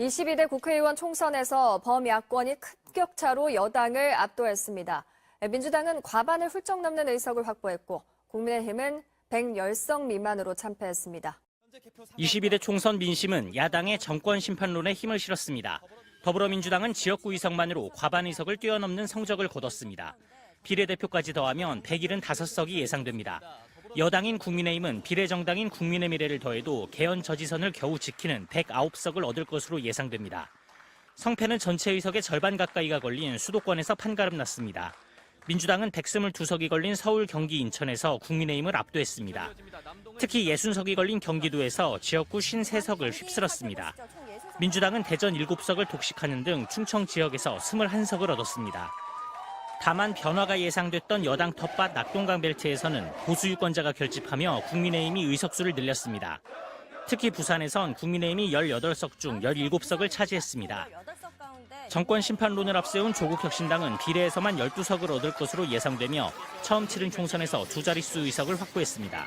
22대 국회의원 총선에서 범야권이 큰 격차로 여당을 압도했습니다. 민주당은 과반을 훌쩍 넘는 의석을 확보했고 국민의힘은 110석 미만으로 참패했습니다. 22대 총선 민심은 야당의 정권 심판론에 힘을 실었습니다. 더불어민주당은 지역구 의석만으로 과반 의석을 뛰어넘는 성적을 거뒀습니다. 비례대표까지 더하면 175석이 예상됩니다. 여당인 국민의힘은 비례정당인 국민의 미래를 더해도 개헌 저지선을 겨우 지키는 109석을 얻을 것으로 예상됩니다. 성패는 전체 의석의 절반 가까이가 걸린 수도권에서 판가름 났습니다. 민주당은 122석이 걸린 서울, 경기, 인천에서 국민의힘을 압도했습니다. 특히 60석이 걸린 경기도에서 지역구 53석을 휩쓸었습니다. 민주당은 대전 7석을 독식하는 등 충청 지역에서 21석을 얻었습니다. 다만 변화가 예상됐던 여당 텃밭 낙동강 벨트에서는 보수 유권자가 결집하며 국민의힘이 의석수를 늘렸습니다. 특히 부산에선 국민의힘이 18석 중 17석을 차지했습니다. 정권 심판론을 앞세운 조국혁신당은 비례에서만 12석을 얻을 것으로 예상되며 처음 치른 총선에서 두 자릿수 의석을 확보했습니다.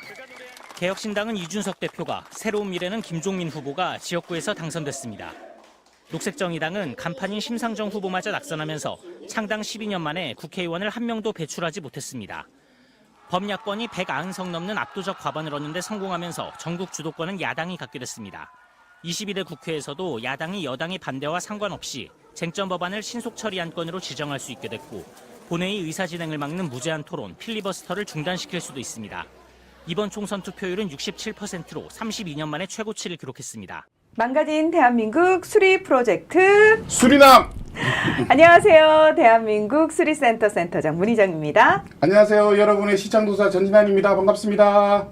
개혁신당은 이준석 대표가, 새로운 미래는 김종민 후보가 지역구에서 당선됐습니다. 녹색정의당은 간판인 심상정 후보마저 낙선하면서 창당 12년 만에 국회의원을 한 명도 배출하지 못했습니다. 범야권이 190석 넘는 압도적 과반을 얻는 데 성공하면서 전국 주도권은 야당이 갖게 됐습니다. 22대 국회에서도 야당이 여당의 반대와 상관없이 쟁점 법안을 신속 처리한 건으로 지정할 수 있게 됐고 본회의 의사 진행을 막는 무제한 토론, 필리버스터를 중단시킬 수도 있습니다. 이번 총선 투표율은 67%로 32년 만에 최고치를 기록했습니다. 망가진 대한민국 수리 프로젝트 수리남! 안녕하세요. 대한민국 수리센터 센터장 문희정입니다. 안녕하세요. 여러분의 시장도사 전진환입니다. 반갑습니다.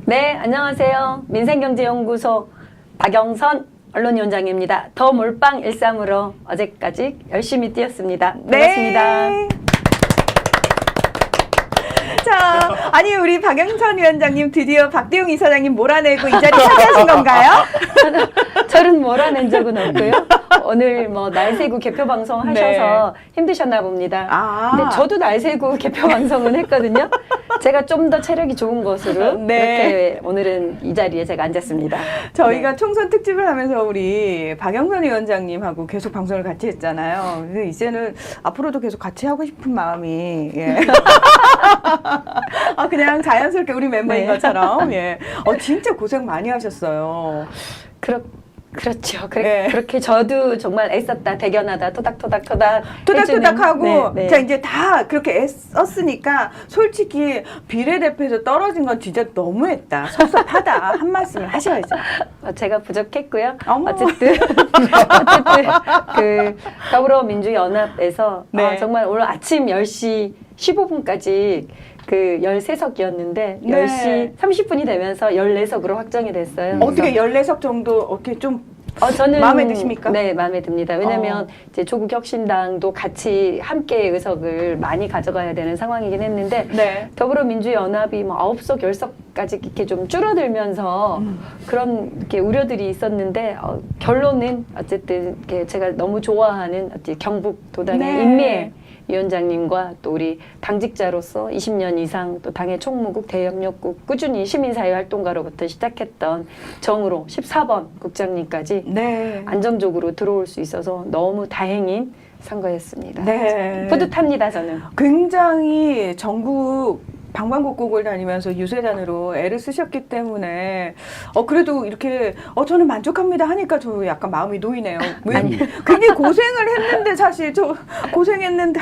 네, 안녕하세요. 민생경제연구소 박영선 언론위원장입니다. 더 몰빵 13으로 어제까지 열심히 뛰었습니다. 반갑습니다. 네. 자, 아니 우리 박영선 위원장님 드디어 박대웅 이사장님 몰아내고 이 자리 차지하신 건가요? 저는 몰아낸 적은 없고요. 오늘 뭐 날새구 개표 방송 하셔서 힘드셨나 봅니다. 근데 저도 날새구 개표 방송은 했거든요. 제가 좀 더 체력이 좋은 것으로 그렇게 오늘은 이 자리에 제가 앉았습니다. 저희가 총선 특집을 하면서 우리 박영선 위원장님하고 계속 방송을 같이 했잖아요. 그래서 이제는 앞으로도 계속 같이 하고 싶은 마음이 그냥 자연스럽게 우리 멤버인 것처럼 진짜 고생 많이 하셨어요. 그렇죠. 그렇게 저도 정말 애썼다, 대견하다, 토닥토닥 하고 자 이제 다 그렇게 애썼으니까 솔직히 비례대표에서 떨어진 건 진짜 너무했다, 섭섭하다 한 말씀을 하셔야죠. 제가 부족했고요. 어쨌든 그 더불어민주연합에서 정말 오늘 아침 10시 15분까지 그 13석이었는데 10시 30분이 되면서 14석으로 확정이 됐어요. 어떻게 14석 정도 어떻게 좀 저는 마음에 드십니까? 네, 마음에 듭니다. 왜냐면 이제 조국혁신당도 같이 함께 의석을 많이 가져가야 되는 상황이긴 했는데 더불어민주연합이 뭐 9석, 10석까지 이렇게 좀 줄어들면서 그런 이렇게 우려들이 있었는데 결론은 어쨌든 이렇게 제가 너무 좋아하는 경북 도당의 임미애 위원장님과 또 우리 당직자로서 20년 이상 또 당의 총무국, 대협력국 꾸준히 시민사회 활동가로부터 시작했던 정으로 14번 국장님까지 안정적으로 들어올 수 있어서 너무 다행인 선거였습니다. 뿌듯합니다, 저는. 굉장히 전국 방방곡곡을 다니면서 유세단으로 애를 쓰셨기 때문에 그래도 이렇게 저는 만족합니다 하니까 저 약간 마음이 놓이네요. 굉장히 고생을 했는데 사실 저 고생했는데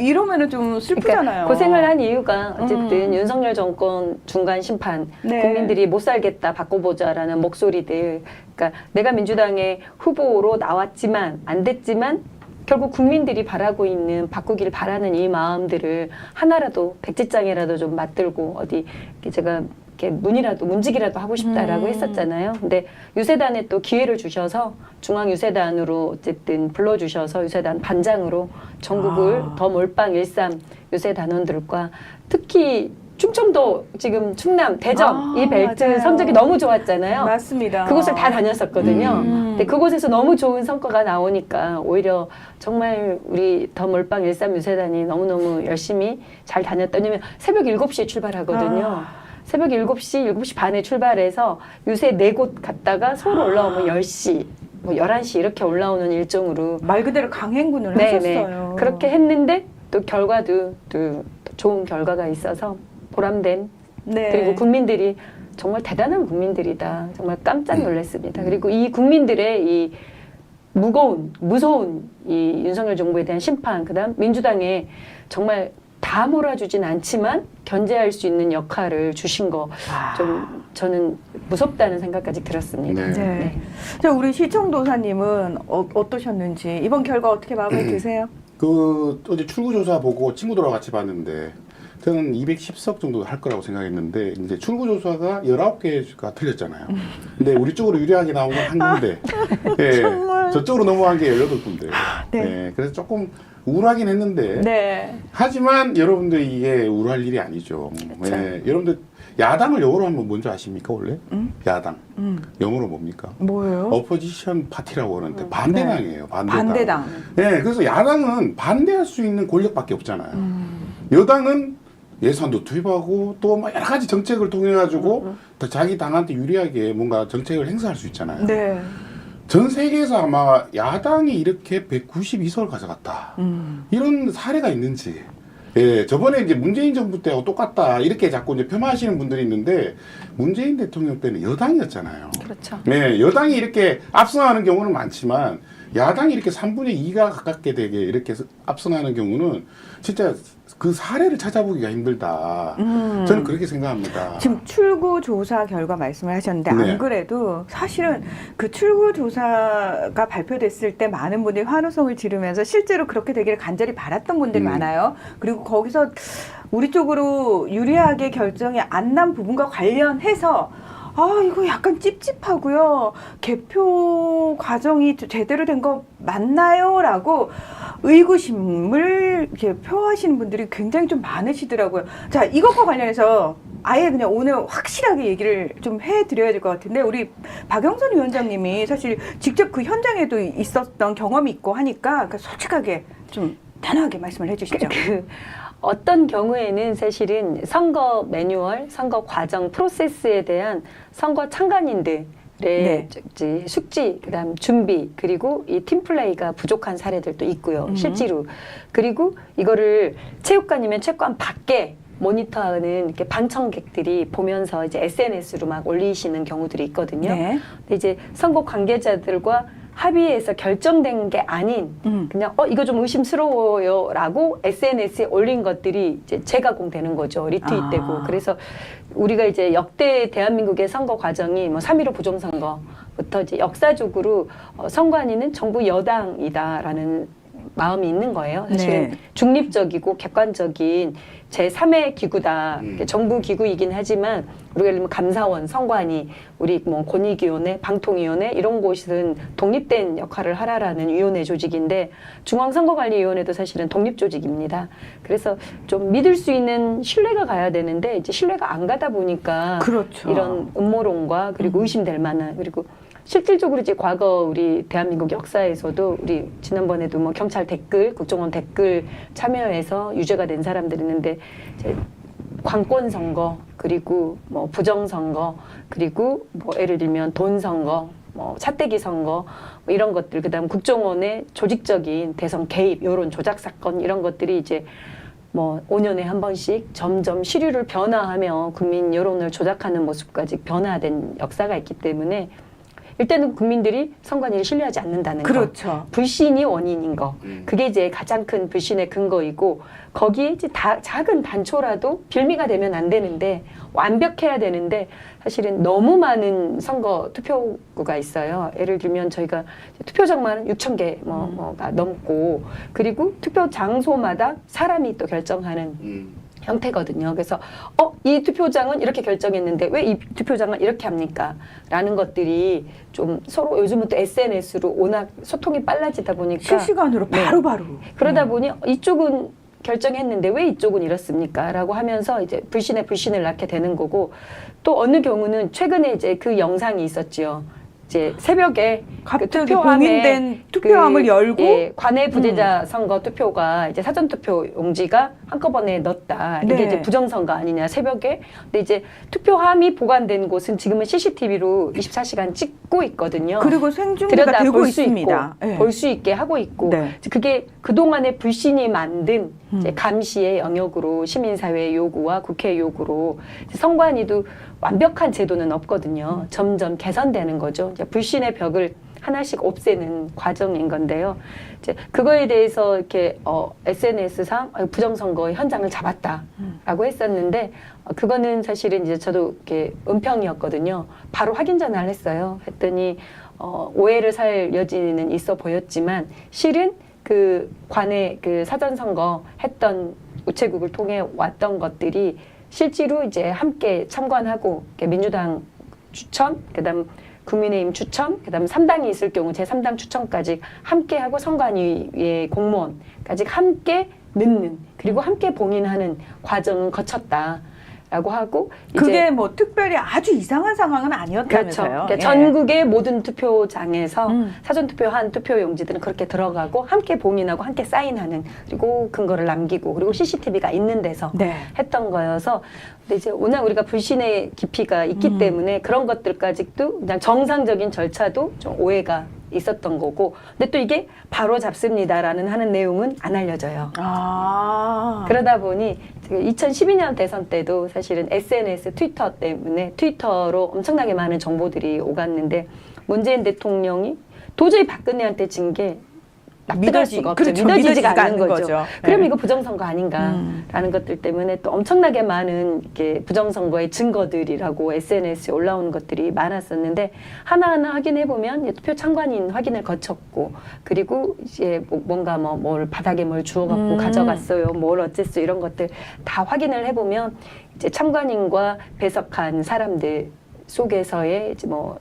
이러면은 좀 슬프잖아요. 그러니까 고생을 한 이유가 어쨌든 윤석열 정권 중간 심판, 국민들이 못 살겠다 바꿔보자라는 목소리들, 그러니까 내가 민주당의 후보로 나왔지만 안 됐지만 결국 국민들이 바라고 있는 바꾸기를 바라는 이 마음들을 하나라도 백지장이라도 좀 맞들고 어디 제가 이렇게 문직이라도 하고 싶다라고 했었잖아요. 근데 유세단에 또 기회를 주셔서 중앙유세단으로 어쨌든 불러주셔서 유세단 반장으로 전국을 더 몰빵 13 유세단원들과 특히 충청도, 지금 충남, 대전 이 벨트 성적이 너무 좋았잖아요. 맞습니다. 그곳을 다 다녔었거든요. 근데 그곳에서 너무 좋은 성과가 나오니까 오히려 정말 우리 더 몰빵 13 유세단이 너무너무 열심히 잘 다녔다. 왜냐면 새벽 7시에 출발하거든요. 새벽 7시, 7시 반에 출발해서 유세 4곳 갔다가 서울 올라오면 10시. 뭐 11시 이렇게 올라오는 일정으로 말 그대로 강행군을 하셨어요. 그렇게 했는데 또 결과도 또 좋은 결과가 있어서 보람된 네. 그리고 국민들이 정말 대단한 국민들이다. 정말 깜짝 놀랐습니다. 그리고 이 국민들의 이 무서운 이 윤석열 정부에 대한 심판, 그다음 민주당에 정말 다 몰아주진 않지만 견제할 수 있는 역할을 주신 거 좀 저는 무섭다는 생각까지 들었습니다. 네. 네. 자, 우리 시청도사님은 어떠셨는지 이번 결과 어떻게 마음에 드세요? 어제 출구조사 보고 친구들하고 같이 봤는데 저는 210석 정도 할 거라고 생각했는데 이제 출구조사가 19개가 틀렸잖아요. 근데 우리 쪽으로 유리하게 나온 건 한 군데. 예, 저쪽으로 넘어간 게 18군데. 네. 예, 그래서 조금 우울하긴 했는데 네. 하지만 여러분들 이게 우울할 일이 아니죠. 예, 여러분들 야당을 영어로 하면 뭔지 아십니까 원래? 야당. 영어로 뭡니까? 뭐예요? 어포지션 파티라고 하는데 반대당이에요. 반대당. 네, 그래서 야당은 반대할 수 있는 권력밖에 없잖아요. 여당은 예산도 투입하고 또 막 여러 가지 정책을 통해 가지고 더 자기 당한테 유리하게 뭔가 정책을 행사할 수 있잖아요. 네. 전 세계에서 아마 야당이 이렇게 192석을 가져갔다. 이런 사례가 있는지. 예, 저번에 이제 문재인 정부 때하고 똑같다. 이렇게 자꾸 이제 폄하하시는 분들이 있는데 문재인 대통령 때는 여당이었잖아요. 그렇죠. 네, 여당이 이렇게 압승하는 경우는 많지만 야당이 이렇게 3분의 2가 가깝게 되게 이렇게 압승하는 경우는 진짜 그 사례를 찾아보기가 힘들다. 저는 그렇게 생각합니다. 지금 출구조사 결과 말씀을 하셨는데 네. 안 그래도 사실은 그 출구조사가 발표됐을 때 많은 분들이 환호성을 지르면서 실제로 그렇게 되기를 간절히 바랐던 분들이 많아요. 그리고 거기서 우리 쪽으로 유리하게 결정이 안 난 부분과 관련해서 이거 약간 찝찝하고요. 개표 과정이 제대로 된 거 맞나요? 라고 의구심을 이렇게 표하시는 분들이 굉장히 좀 많으시더라고요. 자, 이것과 관련해서 아예 그냥 오늘 확실하게 얘기를 좀 해드려야 될 것 같은데, 우리 박영선 위원장님이 사실 직접 그 현장에도 있었던 경험이 있고 하니까 솔직하게 좀 단호하게 말씀을 해주시죠. 어떤 경우에는 사실은 선거 매뉴얼, 선거 과정, 프로세스에 대한 선거 참관인들의 네. 숙지, 그다음 준비, 그리고 이 팀플레이가 부족한 사례들도 있고요. 실제로. 그리고 이거를 체육관이면 체육관 밖에 모니터하는 이렇게 방청객들이 보면서 이제 SNS로 막 올리시는 경우들이 있거든요. 네. 근데 이제 선거 관계자들과 합의해서 결정된 게 아닌 그냥 이거 좀 의심스러워요라고 SNS에 올린 것들이 이제 재가공되는 거죠. 리트윗되고. 그래서 우리가 이제 역대 대한민국의 선거 과정이 뭐 3.15 부정선거부터 이제 역사적으로 선관위는 정부 여당이다라는 마음이 있는 거예요. 사실은 네. 중립적이고 객관적인 제3의 기구다. 정부 기구이긴 하지만 우리가 예를 들면 감사원, 선관위, 우리 뭐 권익위원회, 방통위원회 이런 곳은 독립된 역할을 하라라는 위원회 조직인데 중앙선거관리위원회도 사실은 독립 조직입니다. 그래서 좀 믿을 수 있는 신뢰가 가야 되는데 이제 신뢰가 안 가다 보니까 그렇죠. 이런 음모론과 그리고 의심될 만한 그리고 실질적으로 이제 과거 우리 대한민국 역사에서도 우리 지난번에도 뭐 경찰 댓글, 국정원 댓글 참여해서 유죄가 된 사람들이 있는데 이제 관권 선거 그리고 뭐 부정 선거 그리고 뭐 예를 들면 돈 선거, 뭐 차떼기 선거 뭐 이런 것들 그다음 국정원의 조직적인 대선 개입, 여론 조작 사건 이런 것들이 이제 뭐 5년에 한 번씩 점점 시류를 변화하며 국민 여론을 조작하는 모습까지 변화된 역사가 있기 때문에 일단은 국민들이 선관위를 신뢰하지 않는다는 그렇죠. 거. 불신이 원인인 거. 그게 이제 가장 큰 불신의 근거이고 거기에 이제 작은 단초라도 빌미가 되면 안 되는데 완벽해야 되는데 사실은 너무 많은 선거 투표구가 있어요. 예를 들면 저희가 투표장만 6,000개 뭐가 넘고 그리고 투표 장소마다 사람이 또 결정하는 형태거든요. 그래서 이 투표장은 이렇게 결정했는데 왜 이 투표장은 이렇게 합니까? 라는 것들이 좀 서로 요즘은 또 SNS로 워낙 소통이 빨라지다 보니까 실시간으로 바로바로. 그러다 보니 이쪽은 결정했는데 왜 이쪽은 이렇습니까? 라고 하면서 이제 불신을 낳게 되는 거고 또 어느 경우는 최근에 이제 그 영상이 있었죠. 이제 새벽에 갑자기 공인된 투표함을 열고 관내 부재자 선거 투표가 이제 사전 투표 용지가 한꺼번에 넣었다. 네. 이게 이제 부정선거 아니냐, 새벽에. 근데 이제 투표함이 보관된 곳은 지금은 CCTV로 24시간 찍고 있거든요. 그리고 생중계가 되고 볼 수 있고, 있습니다. 네. 볼 수 있게 하고 있고. 네. 그게 그동안에 불신이 만든 이제 감시의 영역으로 시민사회의 요구와 국회의 요구로 선관위도 완벽한 제도는 없거든요. 점점 개선되는 거죠. 이제 불신의 벽을 하나씩 없애는 과정인 건데요. 이제 그거에 대해서 이렇게 SNS상 부정선거 현장을 잡았다라고 했었는데 그거는 사실은 이제 저도 이렇게 은평이었거든요. 바로 확인 전화를 했어요. 했더니 오해를 살 여지는 있어 보였지만 실은 그 관내 그 사전선거 했던 우체국을 통해 왔던 것들이 실제로 이제 함께 참관하고 민주당 추천, 그다음 국민의힘 추천, 그다음 3당이 있을 경우 제3당 추천까지 함께하고 선관위의 공무원까지 함께 넣는 그리고 함께 봉인하는 과정은 거쳤다라고 하고 그게 뭐 특별히 아주 이상한 상황은 그렇죠. 아니었다면서요. 그러니까 예. 전국의 모든 투표장에서 사전투표한 투표용지들은 그렇게 들어가고 함께 봉인하고 함께 사인하는 그리고 근거를 남기고 그리고 CCTV가 있는 데서 네. 했던 거여서 근데 이제 워낙 우리가 불신의 깊이가 있기 때문에 그런 것들까지도 그냥 정상적인 절차도 좀 오해가 있었던 거고 근데 또 이게 바로 잡습니다라는 하는 내용은 안 알려져요. 아. 그러다 보니 2012년 대선 때도 사실은 SNS, 트위터 때문에 트위터로 엄청나게 많은 정보들이 오갔는데 문재인 대통령이 도저히 박근혜한테 진 게 납득할 수가 없죠. 그렇죠. 믿어지지가 않는 거죠. 그럼 네. 이거 부정선거 아닌가라는 것들 때문에 또 엄청나게 많은 이렇게 부정선거의 증거들이라고 SNS에 올라오는 것들이 많았었는데 하나하나 확인해 보면 투표 참관인 확인을 거쳤고 그리고 이제 뭔가 뭘 바닥에 뭘 주워갖고 가져갔어요. 뭘 어쨌어 이런 것들 다 확인을 해보면 이제 참관인과 배석한 사람들 속에서의 이제 뭐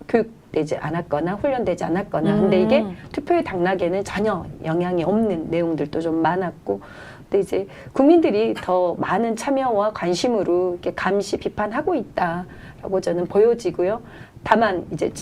교육되지 않았거나 훈련되지 않았거나 근데 이게 투표의 당락에는 전혀 영향이 없는 내용들도 좀 많았고 근데 이제 국민들이 더 많은 참여와 관심으로 이렇게 감시 비판하고 있다라고 저는 보여지고요. 다만 이제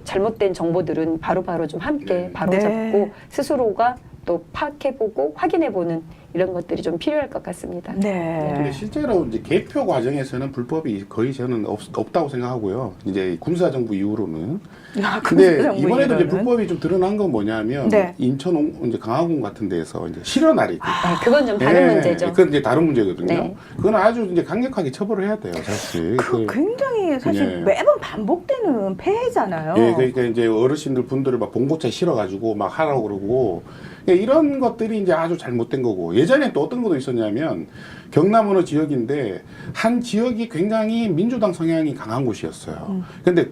잘못된 정보들은 바로바로 좀 함께 바로잡고 네. 스스로가 또 파악해보고 확인해보는 이런 것들이 좀 필요할 것 같습니다. 네. 근데 실제로 이제 개표 과정에서는 불법이 거의 저는 없다고 생각하고요. 이제 군사정부 이후로는. 아, 근데 군사정부 이번에도 이제 이후로는? 불법이 좀 드러난 건 뭐냐면 네. 인천 이제 강화군 같은 데서 이제 실어나르기. 그건 좀 다른 예, 문제죠. 그건 이제 다른 문제거든요. 네. 그건 아주 이제 강력하게 처벌을 해야 돼요, 사실. 그 굉장히 사실 네. 매번 반복되는 폐해잖아요. 예, 그러니까 이제 어르신들 분들을 막 봉고차 실어가지고 막 하라고 그러고 예, 이런 것들이 이제 아주 잘못된 거고 예전에 또 어떤 것도 있었냐면 경남 어느 지역인데 한 지역이 굉장히 민주당 성향이 강한 곳이었어요. 근데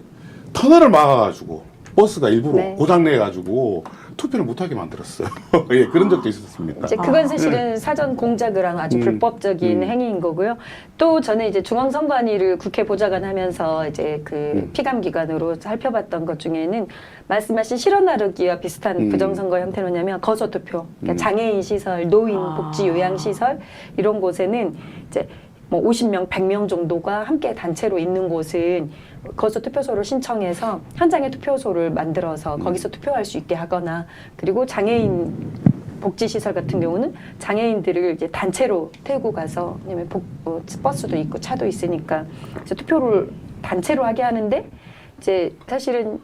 터널을 막아가지고 버스가 일부러 네. 고장내가지고 투표를 못하게 만들었어요. 예, 그런 적도 있었습니다. 이제 그건 사실은 사전 공작을 한 아주 불법적인 행위인 거고요. 또 저는 이제 중앙선관위를 국회 보좌관 하면서 이제 그 피감기관으로 살펴봤던 것 중에는 말씀하신 실어나르기와 비슷한 부정선거 형태는 뭐냐면 거소투표, 그러니까 장애인 시설, 노인 복지 요양 시설 이런 곳에는 이제 뭐 50명, 100명 정도가 함께 단체로 있는 곳은 거기서 투표소를 신청해서 현장에 투표소를 만들어서 거기서 투표할 수 있게 하거나 그리고 장애인 복지시설 같은 경우는 장애인들을 이제 단체로 태우고 가서 왜냐면 버스도 있고 차도 있으니까 그래서 투표를 단체로 하게 하는데 이제 사실은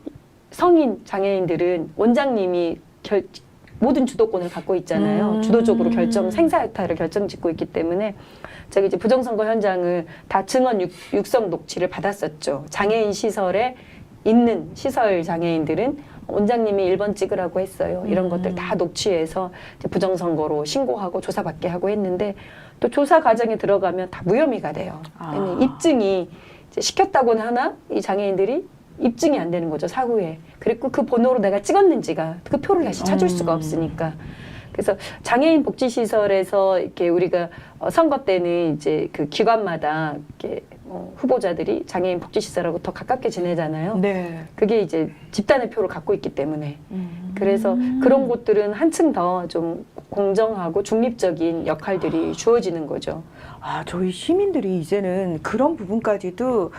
성인 장애인들은 원장님이 모든 주도권을 갖고 있잖아요. 주도적으로 생사여타를 결정짓고 있기 때문에 저기 이제 부정선거 현장을 다 증언 육성 녹취를 받았었죠. 장애인 시설에 있는 시설 장애인들은 원장님이 1번 찍으라고 했어요. 이런 것들 다 녹취해서 이제 부정선거로 신고하고 조사받게 하고 했는데 또 조사 과정에 들어가면 다 무혐의가 돼요. 왜냐면 입증이 이제 시켰다고는 하나 이 장애인들이 입증이 안 되는 거죠, 사후에. 그리고 그 번호로 내가 찍었는지가 그 표를 다시 찾을 수가 없으니까. 그래서 장애인 복지시설에서 이렇게 우리가 선거 때는 이제 그 기관마다 이렇게 후보자들이 장애인 복지시설하고 더 가깝게 지내잖아요. 네. 그게 이제 집단의 표를 갖고 있기 때문에. 그래서 그런 곳들은 한층 더 좀 공정하고 중립적인 역할들이 주어지는 거죠. 아, 저희 시민들이 이제는 그런 부분까지도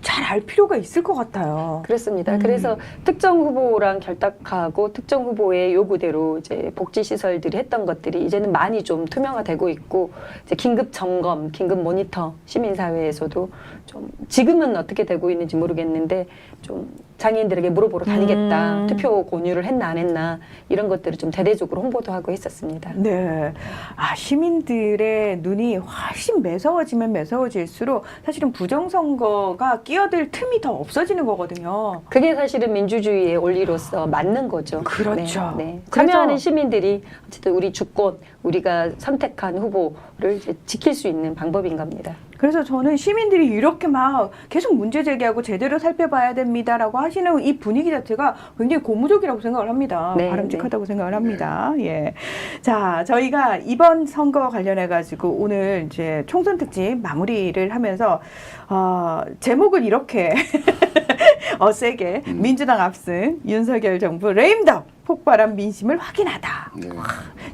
잘 알 필요가 있을 것 같아요. 그렇습니다. 그래서 특정 후보랑 결탁하고 특정 후보의 요구대로 이제 복지 시설들이 했던 것들이 이제는 많이 좀 투명화되고 있고, 이제 긴급 점검, 긴급 모니터 시민사회에서도 좀 지금은 어떻게 되고 있는지 모르겠는데 좀 장애인들에게 물어보러 다니겠다, 투표 권유를 했나 안 했나 이런 것들을 좀 대대적으로 홍보도 하고 했었습니다. 네. 아, 시민들의 눈이 훨씬 매서워지면 매서워질수록 사실은 부정선거가 끼어들 틈이 더 없어지는 거거든요. 그게 사실은 민주주의의 원리로서 맞는 거죠. 그렇죠. 네, 네. 그래서- 참여하는 시민들이 어쨌든 우리 주권, 우리가 선택한 후보를 이제 지킬 수 있는 방법인 겁니다. 그래서 저는 시민들이 이렇게 막 계속 문제 제기하고 제대로 살펴봐야 됩니다라고 하시는 이 분위기 자체가 굉장히 고무적이라고 생각을 합니다. 네, 바람직하다고 생각을 합니다. 예. 자, 저희가 이번 선거와 관련해 가지고 오늘 이제 총선 특집 마무리를 하면서 제목을 이렇게 세게 민주당 압승 윤석열 정부 레임덕 폭발한 민심을 확인하다. 네.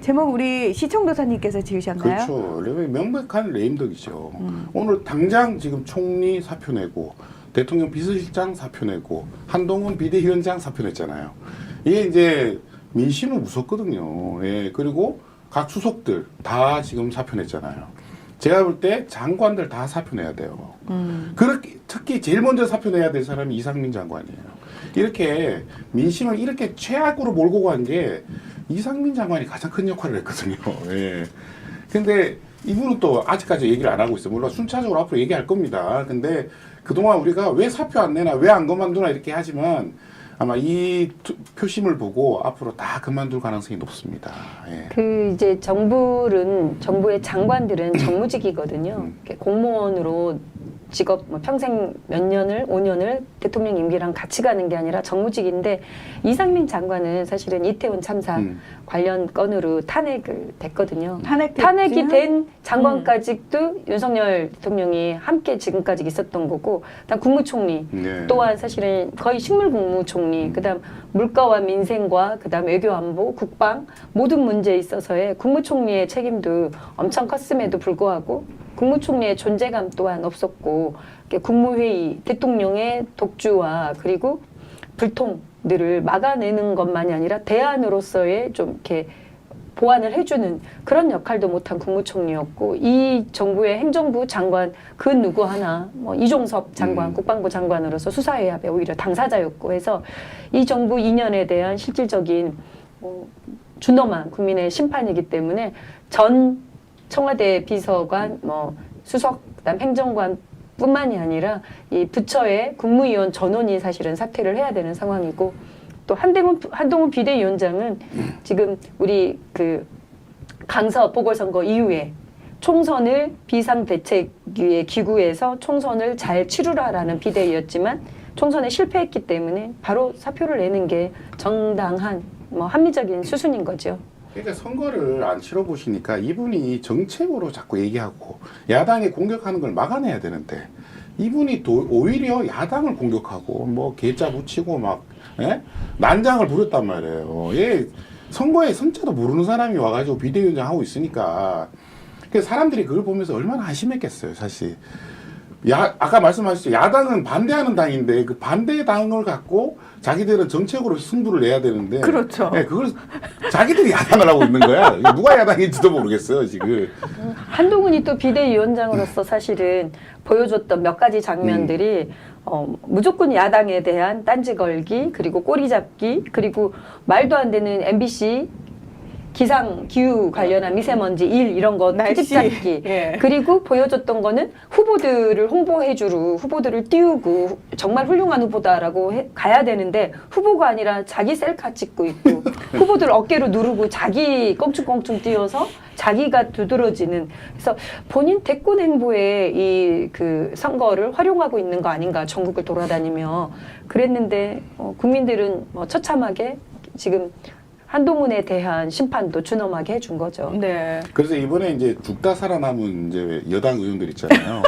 제목 우리 시청도사님께서 지으셨나요? 그렇죠. 명백한 레임덕이죠. 오늘 당장 지금 총리 사표 내고 대통령 비서실장 사표 내고 한동훈 비대위원장 사표 냈잖아요. 이게 이제 민심은 무섭거든요. 예. 그리고 각 수석들 다 지금 사표 냈잖아요. 제가 볼 때 장관들 다 사표 내야 돼요. 그렇게 특히 제일 먼저 사표 내야 될 사람이 이상민 장관이에요. 이렇게 민심을 이렇게 최악으로 몰고 간 게 이상민 장관이 가장 큰 역할을 했거든요. 예. 근데 이분은 또 아직까지 얘기를 안 하고 있어요. 물론 순차적으로 앞으로 얘기할 겁니다. 근데 그동안 우리가 왜 사표 안 내나, 왜 안 그만두나 이렇게 하지만 아마 이 표심을 보고 앞으로 다 그만둘 가능성이 높습니다. 예. 그 이제 정부의 장관들은 정무직이거든요. 이렇게 공무원으로 직업 평생 몇 년을 5년을 대통령 임기랑 같이 가는 게 아니라 정무직인데, 이상민 장관은 사실은 이태원 참사 관련 건으로 탄핵을 됐거든요. 탄핵이 된 장관까지도 윤석열 대통령이 함께 지금까지 있었던 거고, 그다음 국무총리 네. 또한 사실은 거의 식물 국무총리, 그다음 물가와 민생과 그다음 외교안보, 국방 모든 문제에 있어서의 국무총리의 책임도 엄청 컸음에도 불구하고 국무총리의 존재감 또한 없었고, 국무회의, 대통령의 독주와 그리고 불통들을 막아내는 것만이 아니라 대안으로서의 좀 이렇게 보완을 해주는 그런 역할도 못한 국무총리였고, 이 정부의 행정부 장관 그 누구 하나, 이종섭 장관, 국방부 장관으로서 수사회합에 오히려 당사자였고 해서 이 정부 2년에 대한 실질적인 준엄한 국민의 심판이기 때문에 전 청와대 비서관, 수석, 그다음 행정관 뿐만이 아니라 이 부처의 국무위원 전원이 사실은 사퇴를 해야 되는 상황이고, 또 한동훈 비대위원장은 지금 우리 그 강서 보궐선거 이후에 총선을 비상대책위의 기구에서 총선을 잘 치르라라는 비대위였지만 총선에 실패했기 때문에 바로 사표를 내는 게 정당한 합리적인 수순인 거죠. 그러니까 선거를 안 치러보시니까 이분이 정책으로 자꾸 얘기하고 야당에 공격하는 걸 막아내야 되는데, 이분이 오히려 야당을 공격하고 계짜 붙이고 난장을 부렸단 말이에요. 얘 선거에 성자도 모르는 사람이 와가지고 비대위원장 하고 있으니까 사람들이 그걸 보면서 얼마나 한심했겠어요, 사실. 아까 말씀하셨죠. 야당은 반대하는 당인데 그 반대 당을 갖고 자기들은 정책으로 승부를 내야 되는데. 그렇죠. 네, 그걸 자기들이 야당을 하고 있는 거야. 누가 야당인지도 모르겠어요, 지금. 한동훈이 또 비대위원장으로서 사실은 보여줬던 몇 가지 장면들이 무조건 야당에 대한 딴지 걸기, 그리고 꼬리 잡기, 그리고 말도 안 되는 MBC 기후 관련한 미세먼지 이런 거 트집 잡기. 예. 그리고 보여줬던 거는 후보들을 홍보해주고 후보들을 띄우고 정말 훌륭한 후보다라고 가야 되는데 후보가 아니라 자기 셀카 찍고 있고 후보들 어깨로 누르고 자기 껑충껑충 뛰어서 자기가 두드러지는, 그래서 본인 대권 행보에 이 그 선거를 활용하고 있는 거 아닌가, 전국을 돌아다니며 그랬는데 국민들은 처참하게 지금 한동훈에 대한 심판도 준엄하게 해준 거죠. 네. 그래서 이번에 이제 죽다 살아남은 이제 여당 의원들 있잖아요.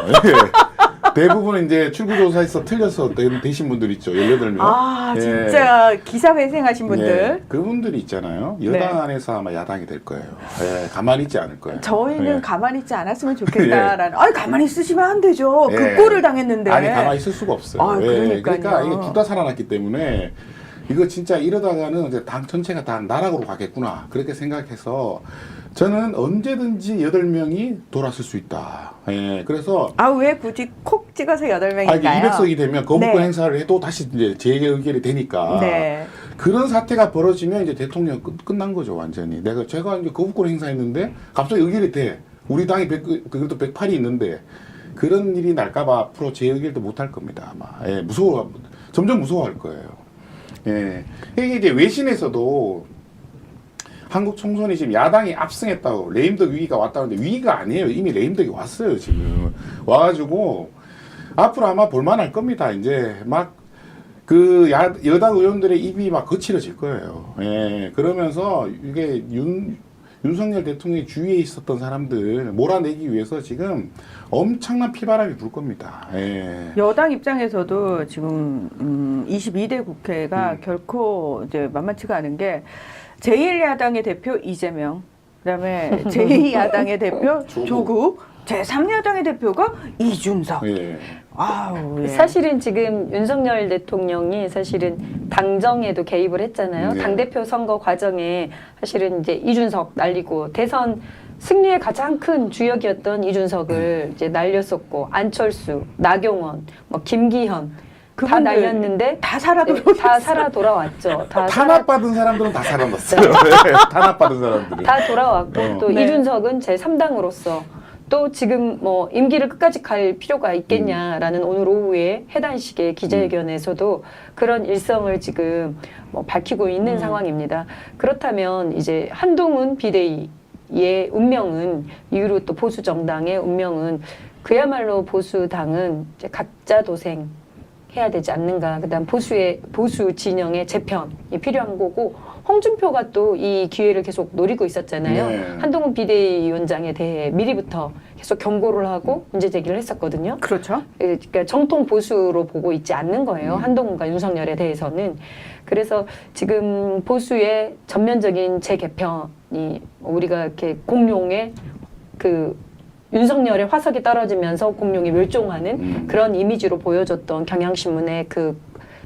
대부분 이제 출구조사에서 틀려서 되신 분들 있죠. 18명. 아, 예. 진짜 기사 회생하신 분들. 예, 그분들이 있잖아요. 여당 네. 안에서 아마 야당이 될 거예요. 예, 가만히 있지 않을 거예요. 저희는 예. 가만히 있지 않았으면 좋겠다라는. 아니, 가만히 있으시면 안 되죠. 예. 그 꼴을 당했는데. 아니, 가만히 있을 수가 없어요. 아, 예, 그러니까요. 그러니까 이게 둘 다 살아났기 때문에 이거 진짜 이러다가는 이제 당 전체가 다 나락으로 가겠구나. 그렇게 생각해서 저는 언제든지 8명이 돌아설 수 있다. 예, 그래서 아, 왜 굳이 콕 찍어서 8명인가요? 아, 이게 200석이 되면 거부권 네. 행사를 해도 다시 이제 재의결이 되니까 네. 그런 사태가 벌어지면 이제 대통령 끝난 거죠, 완전히. 제가 이제 거부권 행사했는데 갑자기 의결이 돼. 우리 당이 그래도 108이 있는데 그런 일이 날까봐 앞으로 재의결도 못 할 겁니다, 아마. 예, 점점 무서워할 거예요. 예. 이게 이제 외신에서도 한국 총선이 지금 야당이 압승했다고 레임덕 위기가 왔다는데 위기가 아니에요. 이미 레임덕이 왔어요, 지금. 와가지고 앞으로 아마 볼만할 겁니다. 이제 막 그 여당 의원들의 입이 막 거칠어질 거예요. 예. 그러면서 이게 윤석열 대통령의 주위에 있었던 사람들 몰아내기 위해서 지금 엄청난 피바람이 불 겁니다. 예. 여당 입장에서도 지금 22대 국회가 결코 이제 만만치가 않은 게 제1야당의 대표 이재명, 그다음에 제2야당의 대표 조국, 제3야당의 대표가 이준석. 예. 아우, 예. 사실은 지금 윤석열 대통령이 사실은 당정에도 개입을 했잖아요. 네. 당대표 선거 과정에 사실은 이제 이준석 날리고 대선 승리의 가장 큰 주역이었던 이준석을 이제 날렸었고 안철수, 나경원, 뭐 김기현 다 그분들 날렸는데 다 살아 네, 돌아오셨어요. 다 살아 돌아왔죠. 탄압받은 사람들은 다 살아났어요. 네, 탄압받은 사람들은. 다 돌아왔고 또 네. 이준석은 제3당으로서 또 지금 뭐 임기를 끝까지 갈 필요가 있겠냐라는 오늘 오후에 해단식의 기자회견에서도 그런 일성을 지금 뭐 밝히고 있는 상황입니다. 그렇다면 이제 한동훈 비대위의 운명은 이후로 또 보수 정당의 운명은 그야말로 보수당은 이제 각자 도생 해야 되지 않는가. 그다음 보수 진영의 재편이 필요한 거고 홍준표가 또 이 기회를 계속 노리고 있었잖아요. 네. 한동훈 비대위원장에 대해 미리부터 계속 경고를 하고 문제 제기를 했었거든요. 그렇죠. 그러니까 정통 보수로 보고 있지 않는 거예요. 한동훈과 윤석열에 대해서는. 그래서 지금 보수의 전면적인 재개편이 우리가 이렇게 공룡의 그 윤석열의 화석이 떨어지면서 공룡이 멸종하는 그런 이미지로 보여줬던 경향신문의 그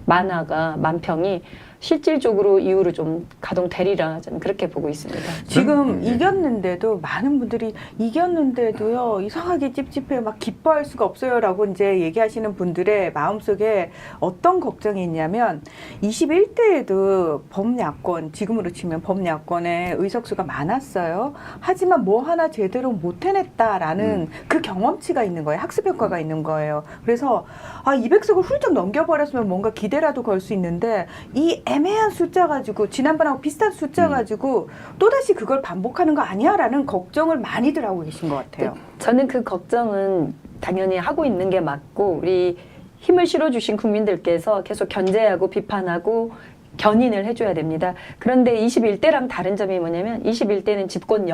만화가 만평이 실질적으로 이후로 좀 가동되리라 저는 그렇게 보고 있습니다. 지금 이겼는데도 많은 분들이 이겼는데도요 이상하게 찝찝해 막 기뻐할 수가 없어요라고 이제 얘기하시는 분들의 마음속에 어떤 걱정이 있냐면 21대에도 범야권 지금으로 치면 범야권의 의석수가 많았어요. 하지만 뭐 하나 제대로 못 해냈다라는 그 경험치가 있는 거예요. 학습 효과가 있는 거예요. 그래서 200석을 훌쩍 넘겨버렸으면 뭔가 기대라도 걸 수 있는데 이 애매한 숫자 가지고 지난번하고 비슷한 숫자 가지고 또다시 그걸 반복하는 거 아니야라는 걱정을 많이들 하고 계신 것 같아요. 저는 그 걱정은 당연히 하고 있는 게 맞고 우리 힘을 실어주신 국민들께서 계속 견제하고 비판하고 견인을 해줘야 됩니다. 그런데 21대랑 다른 점이 뭐냐면 21대는 집권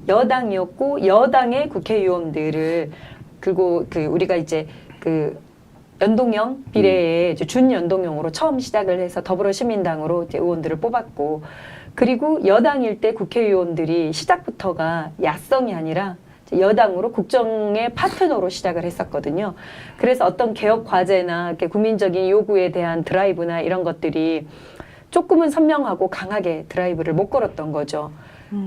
여당이었고 여당의 국회의원들을 그리고 우리가 이제 연동형 비례의 이제 준연동형으로 처음 시작을 해서 더불어시민당으로 이제 의원들을 뽑았고 그리고 여당일 때 국회의원들이 시작부터가 야성이 아니라 여당으로 국정의 파트너로 시작을 했었거든요. 그래서 어떤 개혁 과제나 이렇게 국민적인 요구에 대한 드라이브나 이런 것들이 조금은 선명하고 강하게 드라이브를 못 걸었던 거죠.